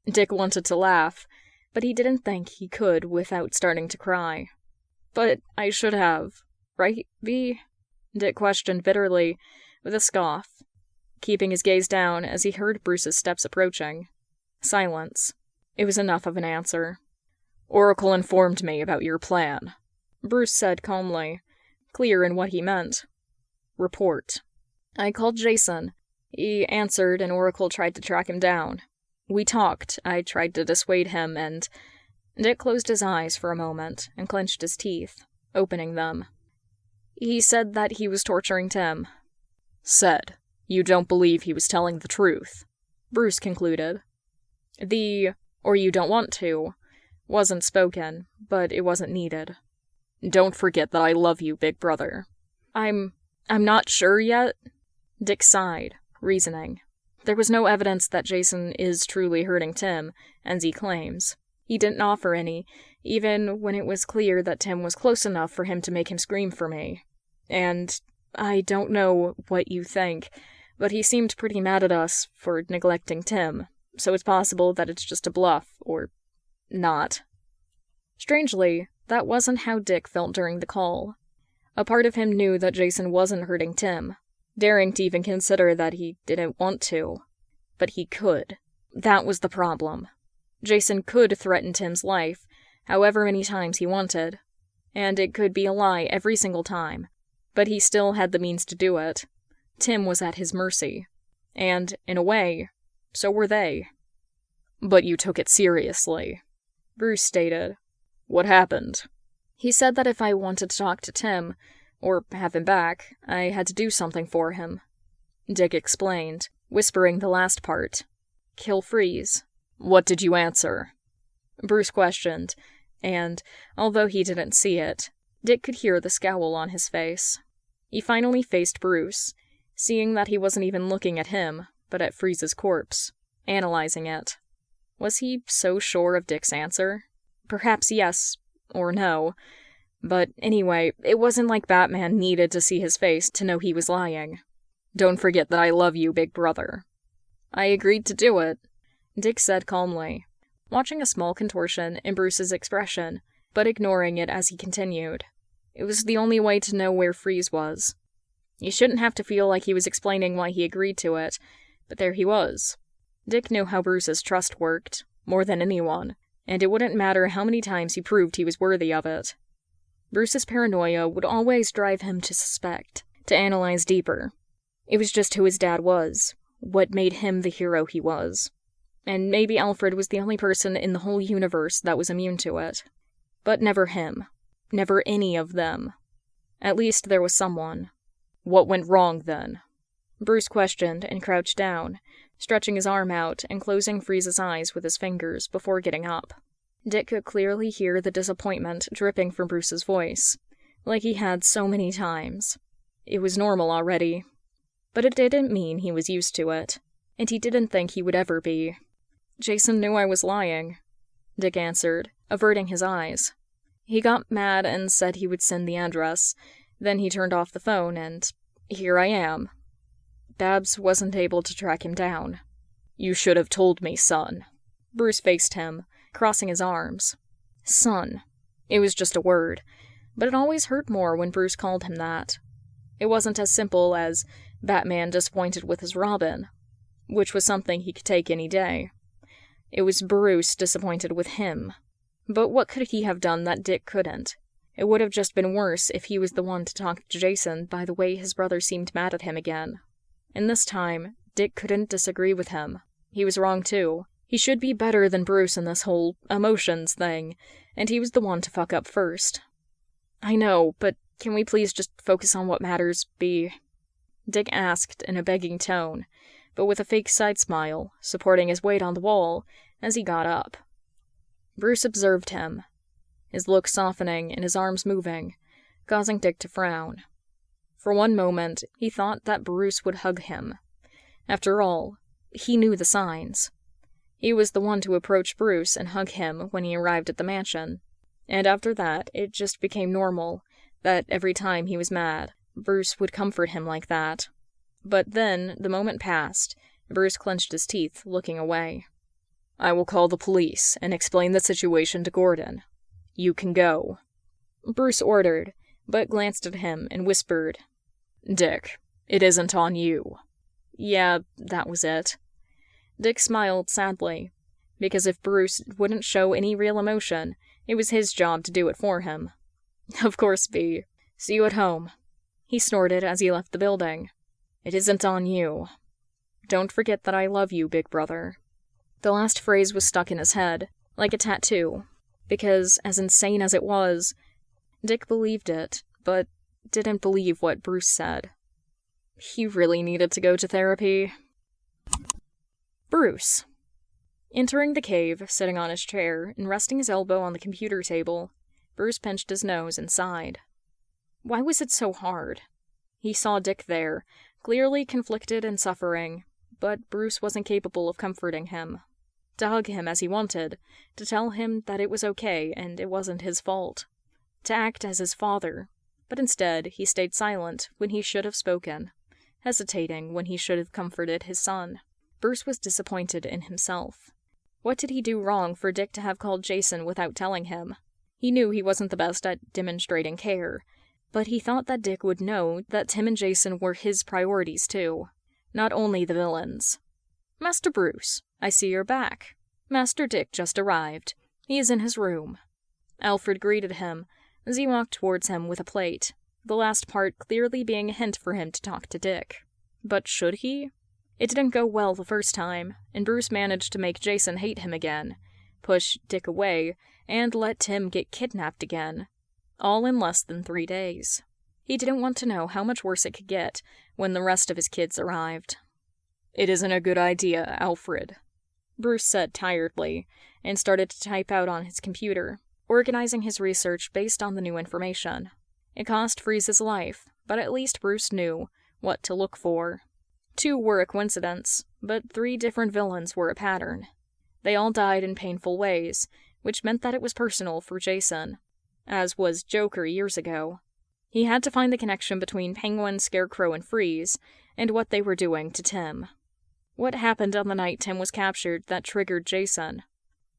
Dick wanted to laugh, but he didn't think he could without starting to cry. "But I should have, right, V?" Dick questioned bitterly, with a scoff, keeping his gaze down as he heard Bruce's steps approaching. Silence. It was enough of an answer. "Oracle informed me about your plan," Bruce said calmly, clear in what he meant. "Report." "I called Jason. He answered, and Oracle tried to track him down. We talked. I tried to dissuade him, and..." Dick closed his eyes for a moment and clenched his teeth, opening them. "He said that he was torturing Tim." "Said? You don't believe he was telling the truth?" Bruce concluded. Or you don't want to, wasn't spoken, but it wasn't needed. "Don't forget that I love you, big brother." I'm not sure yet." Dick sighed, reasoning. There was no evidence that Jason is truly hurting Tim, as he claims. He didn't offer any, even when it was clear that Tim was close enough for him to make him scream for me. And I don't know what you think, but he seemed pretty mad at us for neglecting Tim, so it's possible that it's just a bluff, or not. Strangely, that wasn't how Dick felt during the call. A part of him knew that Jason wasn't hurting Tim, daring to even consider that he didn't want to. But he could. That was the problem. Jason could threaten Tim's life, however many times he wanted, and it could be a lie every single time, but he still had the means to do it. Tim was at his mercy, and, in a way, so were they. "But you took it seriously," Bruce stated. "What happened?" "He said that if I wanted to talk to Tim, or have him back, I had to do something for him." Dick explained, whispering the last part. "Kill Freeze." "What did you answer?" Bruce questioned, and, although he didn't see it, Dick could hear the scowl on his face. He finally faced Bruce, seeing that he wasn't even looking at him, but at Freeze's corpse, analyzing it. Was he so sure of Dick's answer? Perhaps yes, or no. But anyway, it wasn't like Batman needed to see his face to know he was lying. "Don't forget that I love you, big brother." "I agreed to do it," Dick said calmly, watching a small contortion in Bruce's expression, but ignoring it as he continued. It was the only way to know where Freeze was. He shouldn't have to feel like he was explaining why he agreed to it, but there he was. Dick knew how Bruce's trust worked, more than anyone, and it wouldn't matter how many times he proved he was worthy of it. Bruce's paranoia would always drive him to suspect, to analyze deeper. It was just who his dad was, what made him the hero he was. And maybe Alfred was the only person in the whole universe that was immune to it. But never him. Never any of them. At least there was someone. What went wrong, then? Bruce questioned and crouched down, stretching his arm out and closing Freeze's eyes with his fingers before getting up. Dick could clearly hear the disappointment dripping from Bruce's voice, like he had so many times. It was normal already. But it didn't mean he was used to it, and he didn't think he would ever be. Jason knew I was lying, Dick answered, averting his eyes. He got mad and said he would send the address. Then he turned off the phone, and here I am. Babs wasn't able to track him down. You should have told me, son. Bruce faced him, crossing his arms. Son. It was just a word, but it always hurt more when Bruce called him that. It wasn't as simple as Batman disappointed with his Robin, which was something he could take any day. It was Bruce disappointed with him. But what could he have done that Dick couldn't? It would have just been worse if he was the one to talk to Jason by the way his brother seemed mad at him again. And this time, Dick couldn't disagree with him. He was wrong too. He should be better than Bruce in this whole emotions thing, and he was the one to fuck up first. I know, but can we please just focus on what matters, B? Dick asked in a begging tone, but with a fake side smile, supporting his weight on the wall as he got up. Bruce observed him, his look softening and his arms moving, causing Dick to frown. For one moment, he thought that Bruce would hug him. After all, he knew the signs. He was the one to approach Bruce and hug him when he arrived at the mansion, and after that, it just became normal that every time he was mad, Bruce would comfort him like that. But then, the moment passed, Bruce clenched his teeth, looking away. I will call the police and explain the situation to Gordon. You can go. Bruce ordered, but glanced at him and whispered, Dick, it isn't on you. Yeah, that was it. Dick smiled sadly, because if Bruce wouldn't show any real emotion, it was his job to do it for him. Of course, B. See you at home. He snorted as he left the building. It isn't on you. Don't forget that I love you, big brother. The last phrase was stuck in his head, like a tattoo, because, as insane as it was, Dick believed it, but didn't believe what Bruce said. He really needed to go to therapy. Bruce. Entering the cave, sitting on his chair, and resting his elbow on the computer table, Bruce pinched his nose and sighed. Why was it so hard? He saw Dick there, clearly conflicted and suffering, but Bruce wasn't capable of comforting him. To hug him as he wanted, to tell him that it was okay and it wasn't his fault. To act as his father, but instead he stayed silent when he should have spoken, hesitating when he should have comforted his son. Bruce was disappointed in himself. What did he do wrong for Dick to have called Jason without telling him? He knew he wasn't the best at demonstrating care, but he thought that Dick would know that Tim and Jason were his priorities too, not only the villains. Master Bruce, I see you're back. Master Dick just arrived. He is in his room. Alfred greeted him as he walked towards him with a plate, the last part clearly being a hint for him to talk to Dick. But should he? It didn't go well the first time, and Bruce managed to make Jason hate him again, push Dick away, and let Tim get kidnapped again, all in less than 3 days. He didn't want to know how much worse it could get when the rest of his kids arrived. It isn't a good idea, Alfred, Bruce said tiredly, and started to type out on his computer, organizing his research based on the new information. It cost Freeze's life, but at least Bruce knew what to look for. 2 were a coincidence, but 3 different villains were a pattern. They all died in painful ways, which meant that it was personal for Jason, as was Joker years ago. He had to find the connection between Penguin, Scarecrow, and Freeze, and what they were doing to Tim. What happened on the night Tim was captured that triggered Jason?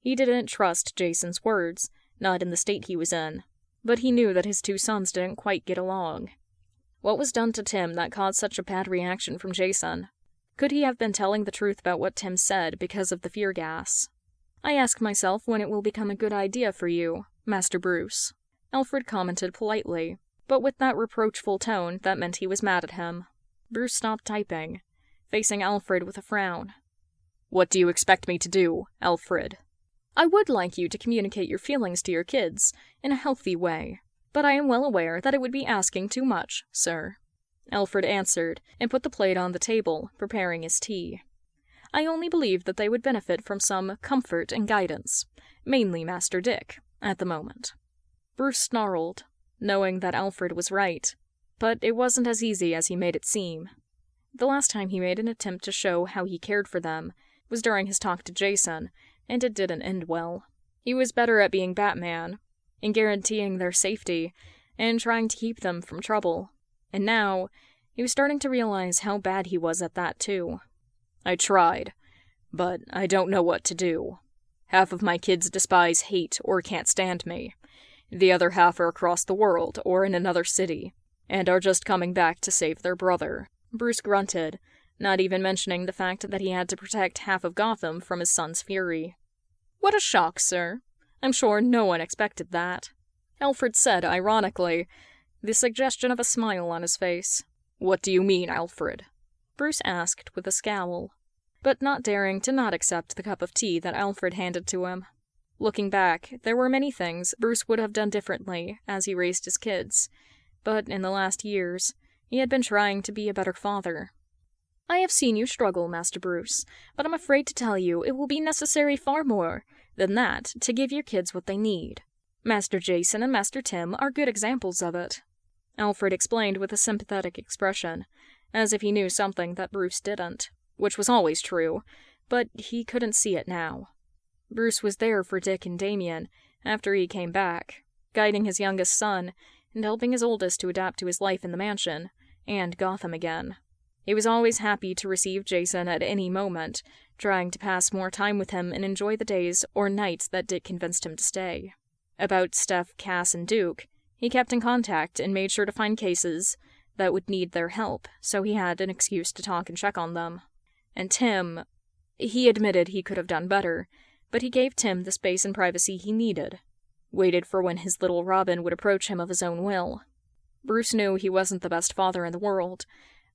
He didn't trust Jason's words, not in the state he was in, but he knew that his 2 sons didn't quite get along. What was done to Tim that caused such a bad reaction from Jason? Could he have been telling the truth about what Tim said because of the fear gas? I ask myself when it will become a good idea for you, Master Bruce, Alfred commented politely, but with that reproachful tone that meant he was mad at him. Bruce stopped typing, facing Alfred with a frown. What do you expect me to do, Alfred? I would like you to communicate your feelings to your kids in a healthy way, but I am well aware that it would be asking too much, sir. Alfred answered, and put the plate on the table, preparing his tea. I only believe that they would benefit from some comfort and guidance, mainly Master Dick, at the moment. Bruce snarled, knowing that Alfred was right, but it wasn't as easy as he made it seem. The last time he made an attempt to show how he cared for them was during his talk to Jason, and it didn't end well. He was better at being Batman, in guaranteeing their safety, and trying to keep them from trouble. And now, he was starting to realize how bad he was at that, too. I tried, but I don't know what to do. Half of my kids despise, hate, or can't stand me. The other half are across the world, or in another city, and are just coming back to save their brother. Bruce grunted, not even mentioning the fact that he had to protect half of Gotham from his son's fury. What a shock, sir. I'm sure no one expected that. Alfred said ironically, the suggestion of a smile on his face. What do you mean, Alfred? Bruce asked with a scowl, but not daring to not accept the cup of tea that Alfred handed to him. Looking back, there were many things Bruce would have done differently as he raised his kids, but in the last years, he had been trying to be a better father. I have seen you struggle, Master Bruce, but I'm afraid to tell you it will be necessary far more than that to give your kids what they need. Master Jason and Master Tim are good examples of it. Alfred explained with a sympathetic expression, as if he knew something that Bruce didn't, which was always true, but he couldn't see it now. Bruce was there for Dick and Damien after he came back, guiding his youngest son and helping his oldest to adapt to his life in the mansion and Gotham again. He was always happy to receive Jason at any moment, trying to pass more time with him and enjoy the days or nights that Dick convinced him to stay. About Steph, Cass, and Duke, he kept in contact and made sure to find cases that would need their help, so he had an excuse to talk and check on them. And Tim, he admitted he could have done better, but he gave Tim the space and privacy he needed, waited for when his little Robin would approach him of his own will. Bruce knew he wasn't the best father in the world,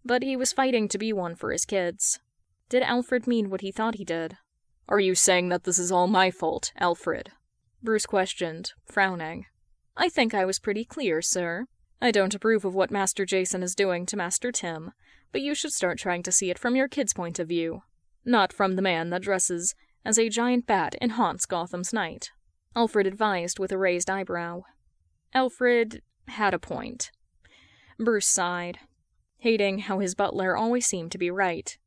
but he was fighting to be one for his kids. Did Alfred mean what he thought he did? Are you saying that this is all my fault, Alfred? Bruce questioned, frowning. I think I was pretty clear, sir. I don't approve of what Master Jason is doing to Master Tim, but you should start trying to see it from your kid's point of view, not from the man that dresses as a giant bat and haunts Gotham's night. Alfred advised with a raised eyebrow. Alfred had a point. Bruce sighed, hating how his butler always seemed to be right.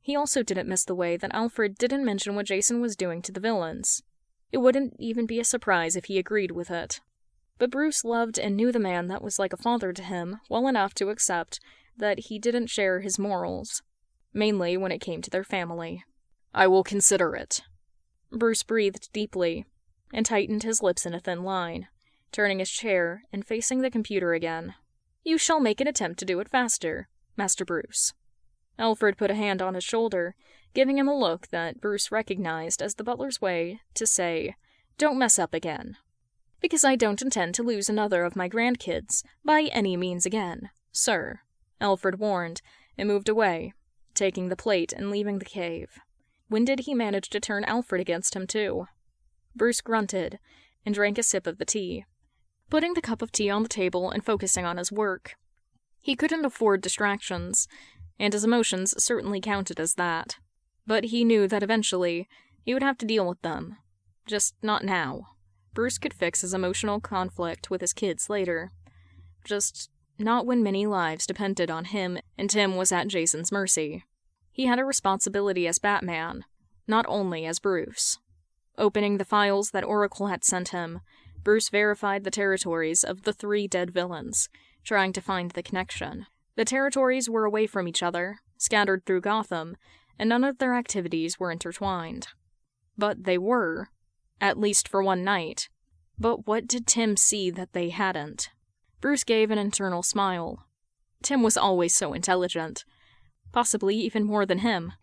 He also didn't miss the way that Alfred didn't mention what Jason was doing to the villains. It wouldn't even be a surprise if he agreed with it. But Bruce loved and knew the man that was like a father to him well enough to accept that he didn't share his morals, mainly when it came to their family. I will consider it. Bruce breathed deeply and tightened his lips in a thin line, turning his chair and facing the computer again. You shall make an attempt to do it faster, Master Bruce. Alfred put a hand on his shoulder, giving him a look that Bruce recognized as the butler's way to say, Don't mess up again. Because I don't intend to lose another of my grandkids by any means again, sir, Alfred warned, and moved away, taking the plate and leaving the cave. When did he manage to turn Alfred against him, too? Bruce grunted and drank a sip of the tea, putting the cup of tea on the table and focusing on his work. He couldn't afford distractions, and his emotions certainly counted as that. But he knew that eventually he would have to deal with them. Just not now. Bruce could fix his emotional conflict with his kids later. Just not when many lives depended on him and Tim was at Jason's mercy. He had a responsibility as Batman, not only as Bruce. Opening the files that Oracle had sent him, Bruce verified the territories of the 3 dead villains, trying to find the connection. The territories were away from each other, scattered through Gotham, and none of their activities were intertwined. But they were, at least for one night. But what did Tim see that they hadn't? Bruce gave an internal smile. Tim was always so intelligent, possibly even more than him.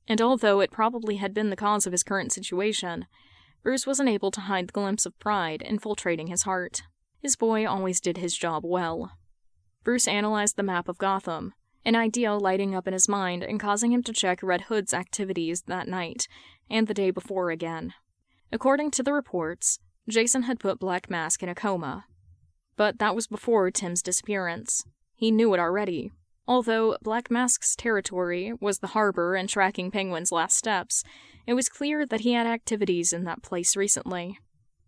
And although it probably had been the cause of his current situation, Bruce wasn't able to hide the glimpse of pride infiltrating his heart. His boy always did his job well. Bruce analyzed the map of Gotham, an idea lighting up in his mind and causing him to check Red Hood's activities that night and the day before again. According to the reports, Jason had put Black Mask in a coma. But that was before Tim's disappearance. He knew it already. Although Black Mask's territory was the harbor and tracking Penguin's last steps, it was clear that he had activities in that place recently.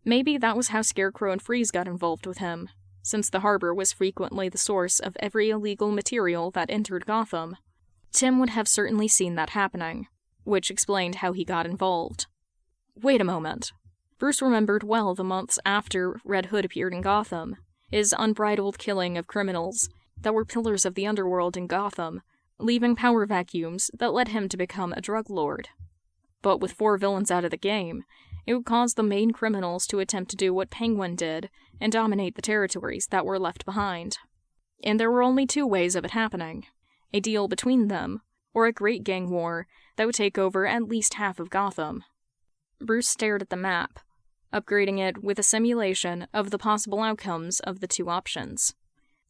Maybe that was how Scarecrow and Freeze got involved with him, since the harbor was frequently the source of every illegal material that entered Gotham. Tim would have certainly seen that happening, which explained how he got involved. Wait a moment. Bruce remembered well the months after Red Hood appeared in Gotham, his unbridled killing of criminals that were pillars of the underworld in Gotham, leaving power vacuums that led him to become a drug lord. But with 4 villains out of the game, it would cause the main criminals to attempt to do what Penguin did and dominate the territories that were left behind. And there were only 2 ways of it happening: a deal between them, or a great gang war that would take over at least half of Gotham. Bruce stared at the map, upgrading it with a simulation of the possible outcomes of the 2 options.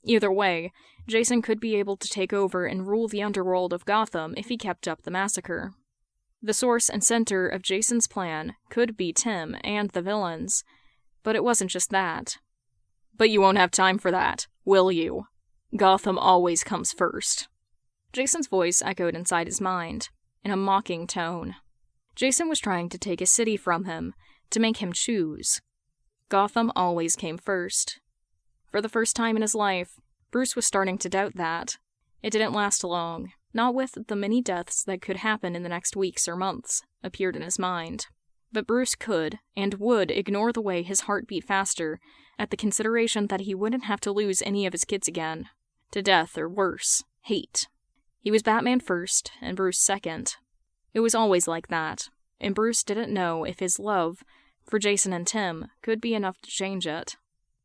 Either way, Jason could be able to take over and rule the underworld of Gotham if he kept up the massacre. The source and center of Jason's plan could be Tim and the villains, but it wasn't just that. But you won't have time for that, will you? Gotham always comes first. Jason's voice echoed inside his mind, in a mocking tone. Jason was trying to take a city from him, to make him choose. Gotham always came first. For the first time in his life, Bruce was starting to doubt that. It didn't last long, not with the many deaths that could happen in the next weeks or months, appeared in his mind. But Bruce could, and would, ignore the way his heart beat faster at the consideration that he wouldn't have to lose any of his kids again. To death, or worse, hate. He was Batman first, and Bruce second. It was always like that, and Bruce didn't know if his love for Jason and Tim could be enough to change it.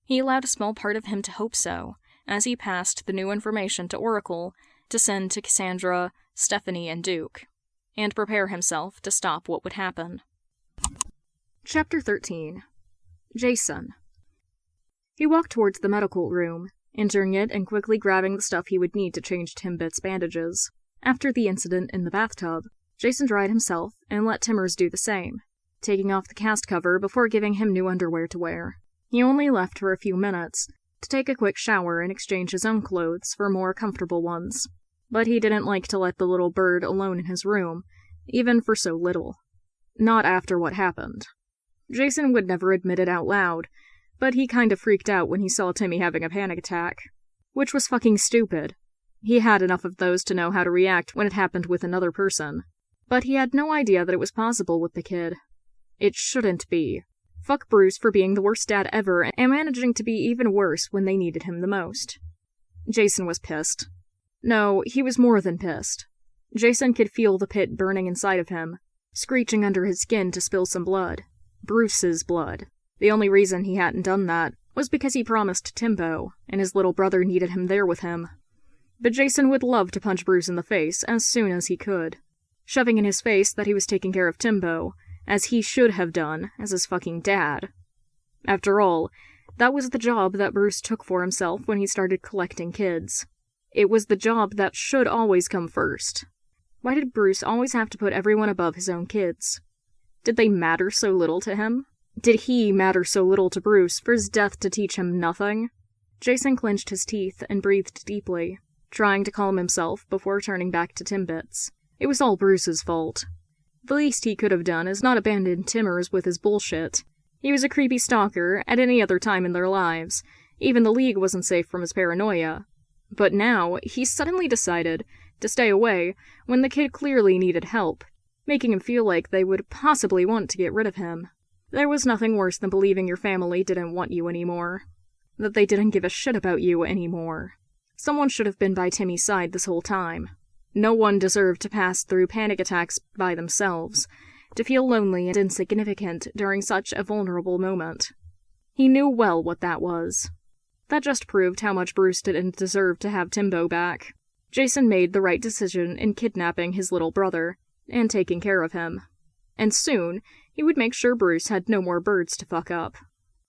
He allowed a small part of him to hope so, as he passed the new information to Oracle to send to Cassandra, Stephanie, and Duke, and prepare himself to stop what would happen. Chapter 13. Jason. He walked towards the medical room, entering it and quickly grabbing the stuff he would need to change Timbit's bandages. After the incident in the bathtub, Jason dried himself and let Timmers do the same, taking off the cast cover before giving him new underwear to wear. He only left for a few minutes to take a quick shower and exchange his own clothes for more comfortable ones. But he didn't like to let the little bird alone in his room, even for so little. Not after what happened. Jason would never admit it out loud, but he kind of freaked out when he saw Timmy having a panic attack. Which was fucking stupid. He had enough of those to know how to react when it happened with another person. But he had no idea that it was possible with the kid. It shouldn't be. Fuck Bruce for being the worst dad ever and managing to be even worse when they needed him the most. Jason was pissed. No, he was more than pissed. Jason could feel the pit burning inside of him, screeching under his skin to spill some blood. Bruce's blood. The only reason he hadn't done that was because he promised Timbo, and his little brother needed him there with him. But Jason would love to punch Bruce in the face as soon as he could, shoving in his face that he was taking care of Timbo, as he should have done as his fucking dad. After all, that was the job that Bruce took for himself when he started collecting kids. It was the job that should always come first. Why did Bruce always have to put everyone above his own kids? Did they matter so little to him? Did he matter so little to Bruce for his death to teach him nothing? Jason clenched his teeth and breathed deeply, trying to calm himself before turning back to Timbits. It was all Bruce's fault. The least he could have done is not abandon Timmers with his bullshit. He was a creepy stalker at any other time in their lives. Even the League wasn't safe from his paranoia. But now, he suddenly decided to stay away when the kid clearly needed help, making him feel like they would possibly want to get rid of him. There was nothing worse than believing your family didn't want you anymore. That they didn't give a shit about you anymore. Someone should have been by Timmy's side this whole time. No one deserved to pass through panic attacks by themselves, to feel lonely and insignificant during such a vulnerable moment. He knew well what that was. That just proved how much Bruce didn't deserve to have Timbo back. Jason made the right decision in kidnapping his little brother, and taking care of him. And soon, he would make sure Bruce had no more birds to fuck up.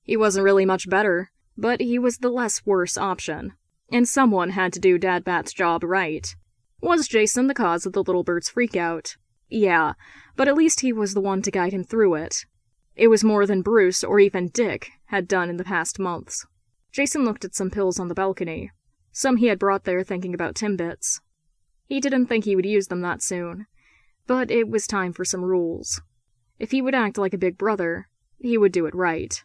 He wasn't really much better, but he was the less worse option. And someone had to do Dad Bat's job right. Was Jason the cause of the little bird's freakout? Yeah, but at least he was the one to guide him through it. It was more than Bruce, or even Dick, had done in the past months. Jason looked at some pills on the balcony. Some he had brought there thinking about Timbits. He didn't think he would use them that soon, but it was time for some rules. If he would act like a big brother, he would do it right.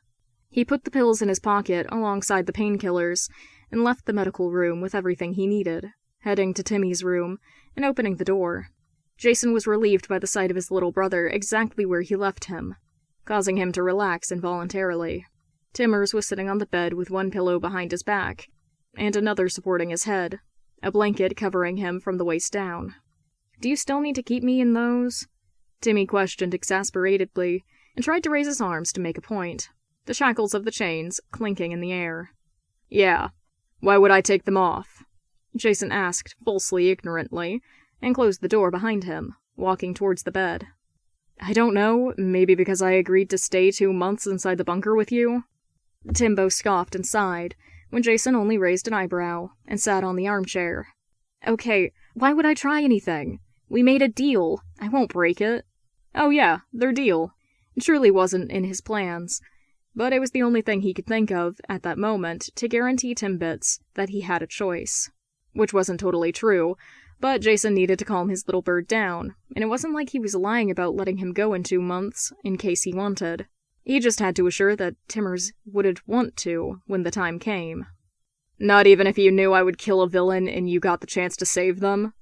He put the pills in his pocket alongside the painkillers and left the medical room with everything he needed, heading to Timmy's room and opening the door. Jason was relieved by the sight of his little brother exactly where he left him, causing him to relax involuntarily. Timmers was sitting on the bed with one pillow behind his back, and another supporting his head, a blanket covering him from the waist down. "Do you still need to keep me in those?" Timmy questioned exasperatedly, and tried to raise his arms to make a point, the shackles of the chains clinking in the air. "Yeah. Why would I take them off?" Jason asked, falsely ignorantly, and closed the door behind him, walking towards the bed. "I don't know, maybe because I agreed to stay 2 months inside the bunker with you?" Timbo scoffed and sighed, when Jason only raised an eyebrow and sat on the armchair. "Okay, why would I try anything? We made a deal. I won't break it." Oh yeah, their deal. It truly wasn't in his plans, but it was the only thing he could think of, at that moment, to guarantee Timbits that he had a choice. Which wasn't totally true, but Jason needed to calm his little bird down, and it wasn't like he was lying about letting him go in 2 months, in case he wanted. He just had to assure that Timmers wouldn't want to when the time came. "Not even if you knew I would kill a villain and you got the chance to save them?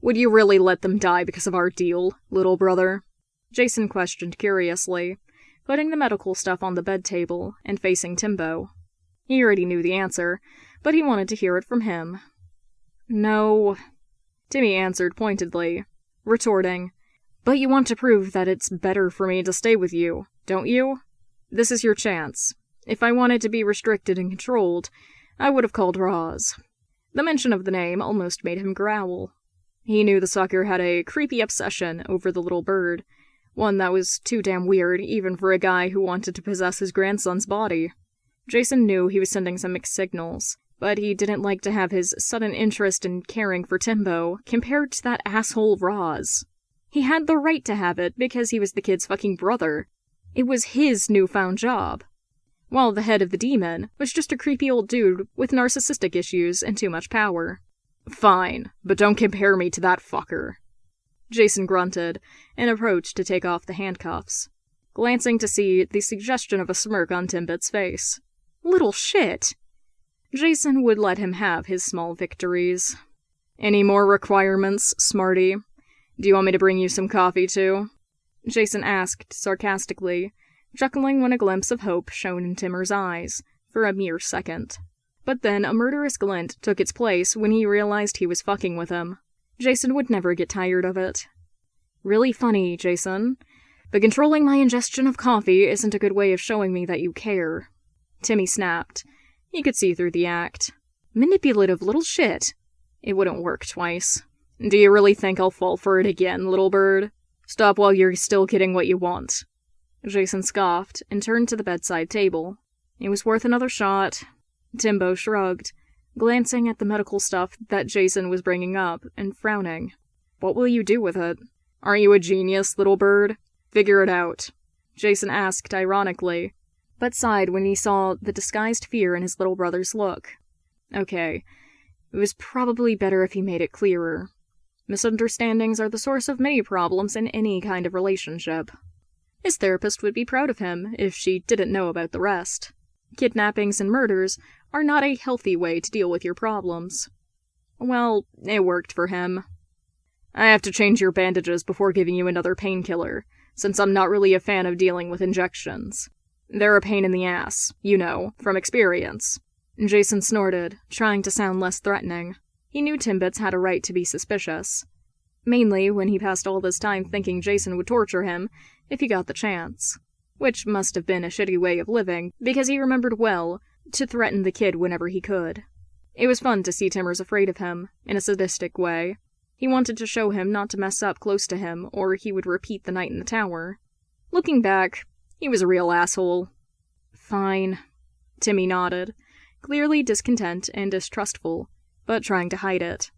Would you really let them die because of our deal, little brother?" Jason questioned curiously, putting the medical stuff on the bed table and facing Timbo. He already knew the answer, but he wanted to hear it from him. "No," Timmy answered pointedly, retorting, "But you want to prove that it's better for me to stay with you, don't you? This is your chance. If I wanted to be restricted and controlled, I would have called Roz." The mention of the name almost made him growl. He knew the sucker had a creepy obsession over the little bird, one that was too damn weird even for a guy who wanted to possess his grandson's body. Jason knew he was sending some mixed signals, but he didn't like to have his sudden interest in caring for Timbo compared to that asshole Roz. He had the right to have it because he was the kid's fucking brother. It was his newfound job. While the head of the demon was just a creepy old dude with narcissistic issues and too much power. "Fine, but don't compare me to that fucker." Jason grunted and approached to take off the handcuffs, glancing to see the suggestion of a smirk on Timbit's face. Little shit! Jason would let him have his small victories. "Any more requirements, smarty? Do you want me to bring you some coffee, too?" Jason asked sarcastically, chuckling when a glimpse of hope shone in Timmer's eyes, for a mere second. But then a murderous glint took its place when he realized he was fucking with him. Jason would never get tired of it. "Really funny, Jason. But controlling my ingestion of coffee isn't a good way of showing me that you care." Timmy snapped. He could see through the act. "Manipulative little shit." It wouldn't work twice. "Do you really think I'll fall for it again, little bird? Stop while you're still getting what you want." Jason scoffed and turned to the bedside table. It was worth another shot. Timbo shrugged, glancing at the medical stuff that Jason was bringing up and frowning. "What will you do with it? Aren't you a genius, little bird? Figure it out." Jason asked ironically, but sighed when he saw the disguised fear in his little brother's look. Okay, it was probably better if he made it clearer. Misunderstandings are the source of many problems in any kind of relationship. His therapist would be proud of him if she didn't know about the rest. Kidnappings and murders are not a healthy way to deal with your problems. Well, it worked for him. "I have to change your bandages before giving you another painkiller, since I'm not really a fan of dealing with injections. They're a pain in the ass, you know, from experience." Jason snorted, trying to sound less threatening. He knew Timbits had a right to be suspicious. Mainly when he passed all this time thinking Jason would torture him if he got the chance. Which must have been a shitty way of living, because he remembered well to threaten the kid whenever he could. It was fun to see Timmers afraid of him, in a sadistic way. He wanted to show him not to mess up close to him, or he would repeat the night in the tower. Looking back, he was a real asshole. Fine. Timmy nodded, clearly discontent and distrustful, but trying to hide it.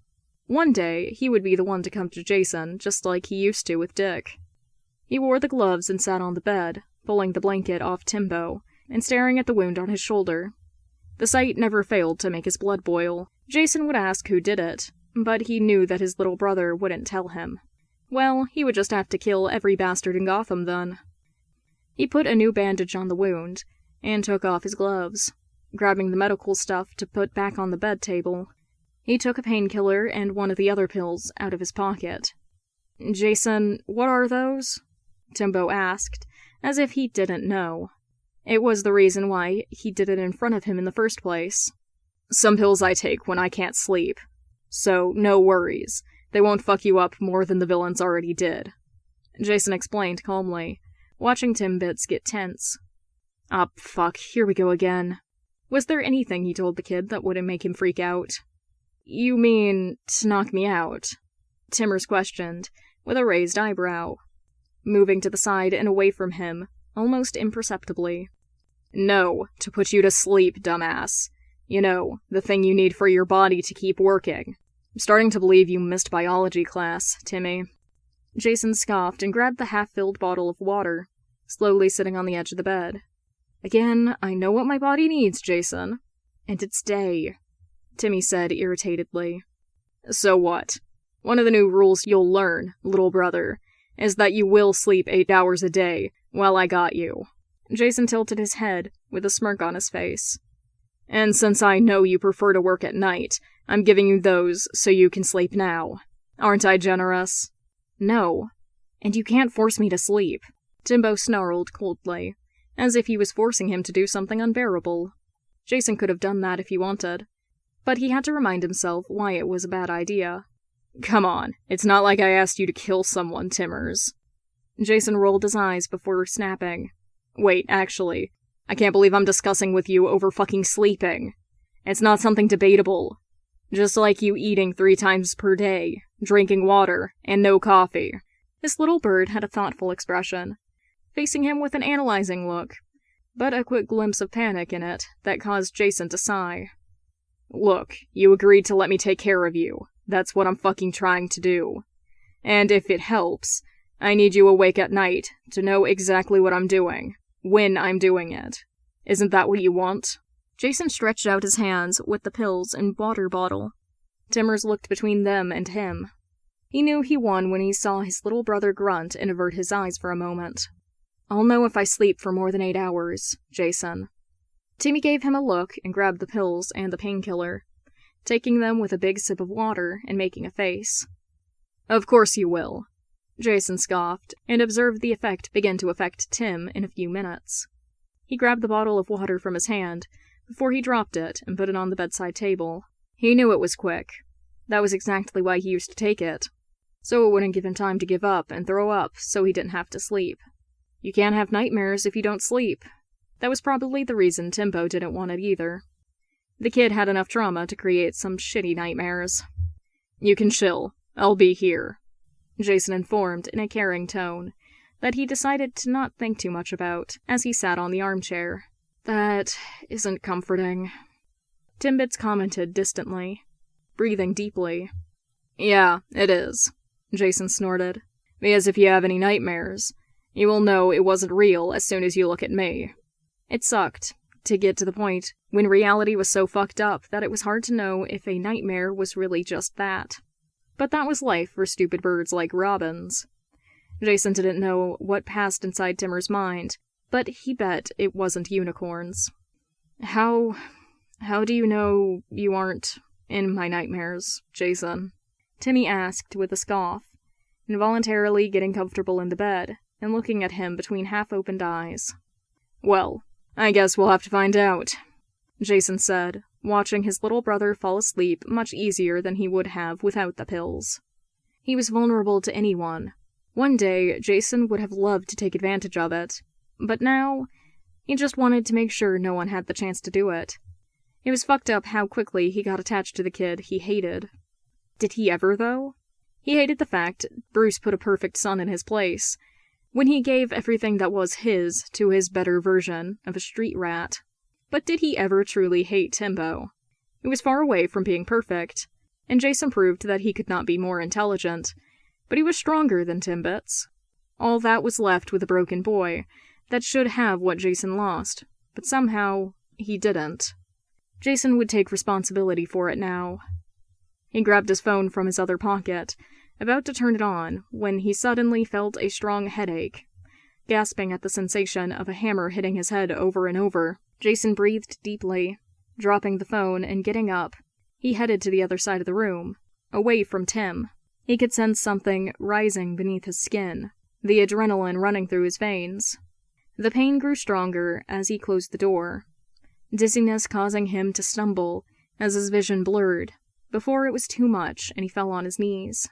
One day, he would be the one to come to Jason, just like he used to with Dick. He wore the gloves and sat on the bed, pulling the blanket off Timbo, and staring at the wound on his shoulder. The sight never failed to make his blood boil. Jason would ask who did it, but he knew that his little brother wouldn't tell him. Well, he would just have to kill every bastard in Gotham then. He put a new bandage on the wound, and took off his gloves, grabbing the medical stuff to put back on the bed table. He took a painkiller and one of the other pills out of his pocket. "Jason, what are those?" Timbo asked, as if he didn't know. It was the reason why he did it in front of him in the first place. "Some pills I take when I can't sleep. So, no worries. They won't fuck you up more than the villains already did," Jason explained calmly, watching Timbits get tense. Fuck, here we go again. Was there anything he told the kid that wouldn't make him freak out? "You mean, to knock me out?" Timmers questioned, with a raised eyebrow, moving to the side and away from him, almost imperceptibly. "No, to put you to sleep, dumbass. You know, the thing you need for your body to keep working. I'm starting to believe you missed biology class, Timmy." Jason scoffed and grabbed the half-filled bottle of water, slowly sitting on the edge of the bed. "Again, I know what my body needs, Jason. And it's day," Timmy said irritatedly. "So what? One of the new rules you'll learn, little brother, is that you will sleep 8 hours a day while I got you." Jason tilted his head, with a smirk on his face. "And since I know you prefer to work at night, I'm giving you those so you can sleep now. Aren't I generous?" "No. And you can't force me to sleep," Timbo snarled coldly, as if he was forcing him to do something unbearable. Jason could have done that if he wanted, but he had to remind himself why it was a bad idea. "Come on, it's not like I asked you to kill someone, Timmers." Jason rolled his eyes before snapping. "Wait, actually, I can't believe I'm discussing with you over fucking sleeping. It's not something debatable. Just like you eating 3 times per day, drinking water, and no coffee." This little bird had a thoughtful expression, facing him with an analyzing look, but a quick glimpse of panic in it that caused Jason to sigh. "Look, you agreed to let me take care of you. That's what I'm fucking trying to do. And if it helps, I need you awake at night to know exactly what I'm doing, when I'm doing it. Isn't that what you want?" Jason stretched out his hands with the pills and water bottle. Timmers looked between them and him. He knew he won when he saw his little brother grunt and avert his eyes for a moment. "I'll know if I sleep for more than 8 hours, Jason." Timmy gave him a look and grabbed the pills and the painkiller, taking them with a big sip of water and making a face. "Of course you will," Jason scoffed, and observed the effect begin to affect Tim in a few minutes. He grabbed the bottle of water from his hand before he dropped it and put it on the bedside table. He knew it was quick. That was exactly why he used to take it, so it wouldn't give him time to give up and throw up so he didn't have to sleep. You can't have nightmares if you don't sleep. That was probably the reason Timbo didn't want it either. The kid had enough trauma to create some shitty nightmares. "You can chill. I'll be here," Jason informed in a caring tone that he decided to not think too much about as he sat on the armchair. "That isn't comforting," Timbits commented distantly, breathing deeply. "Yeah, it is," Jason snorted. "Because if you have any nightmares, you will know it wasn't real as soon as you look at me." It sucked to get to the point when reality was so fucked up that it was hard to know if a nightmare was really just that. But that was life for stupid birds like robins. Jason didn't know what passed inside Timmer's mind, but he bet it wasn't unicorns. How do you know you aren't in my nightmares, Jason?" Timmy asked with a scoff, involuntarily getting comfortable in the bed and looking at him between half-opened eyes. "Well, I guess we'll have to find out," Jason said, watching his little brother fall asleep much easier than he would have without the pills. He was vulnerable to anyone. One day, Jason would have loved to take advantage of it, but now, He just wanted to make sure no one had the chance to do it. It was fucked up how quickly he got attached to the kid he hated. Did he ever, though? He hated the fact Bruce put a perfect son in his place, when he gave everything that was his to his better version of a street rat. But did he ever truly hate Timbo? He was far away from being perfect, and Jason proved that he could not be more intelligent, but he was stronger than Timbits. All that was left with a broken boy that should have what Jason lost, but somehow he didn't. Jason would take responsibility for it now. He grabbed his phone from his other pocket, about to turn it on, when he suddenly felt a strong headache. Gasping at the sensation of a hammer hitting his head over and over, Jason breathed deeply. Dropping the phone and getting up, he headed to the other side of the room, away from Tim. He could sense something rising beneath his skin, the adrenaline running through his veins. The pain grew stronger as he closed the door, dizziness causing him to stumble as his vision blurred, before it was too much and he fell on his knees.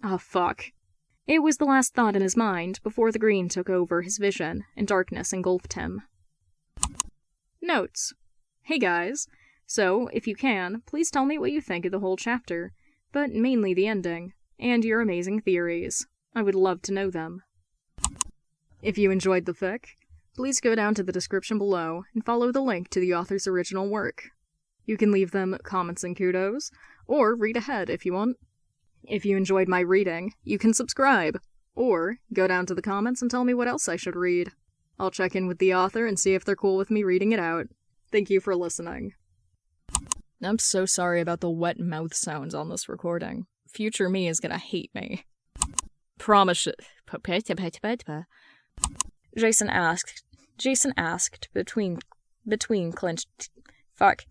Ah, fuck. It was the last thought in his mind before the green took over his vision and darkness engulfed him. Notes. Hey guys, so, if you can, please tell me what you think of the whole chapter, but mainly the ending, and your amazing theories. I would love to know them. If you enjoyed the fic, please go down to the description below and follow the link to the author's original work. You can leave them comments and kudos, or read ahead if you want. If you enjoyed my reading, you can subscribe, or go down to the comments and tell me what else I should read. I'll check in with the author and see if they're cool with me reading it out. Thank you for listening. I'm so sorry about the wet mouth sounds on this recording. Future me is gonna hate me. Promise it. Jason asked between clenched... Fuck.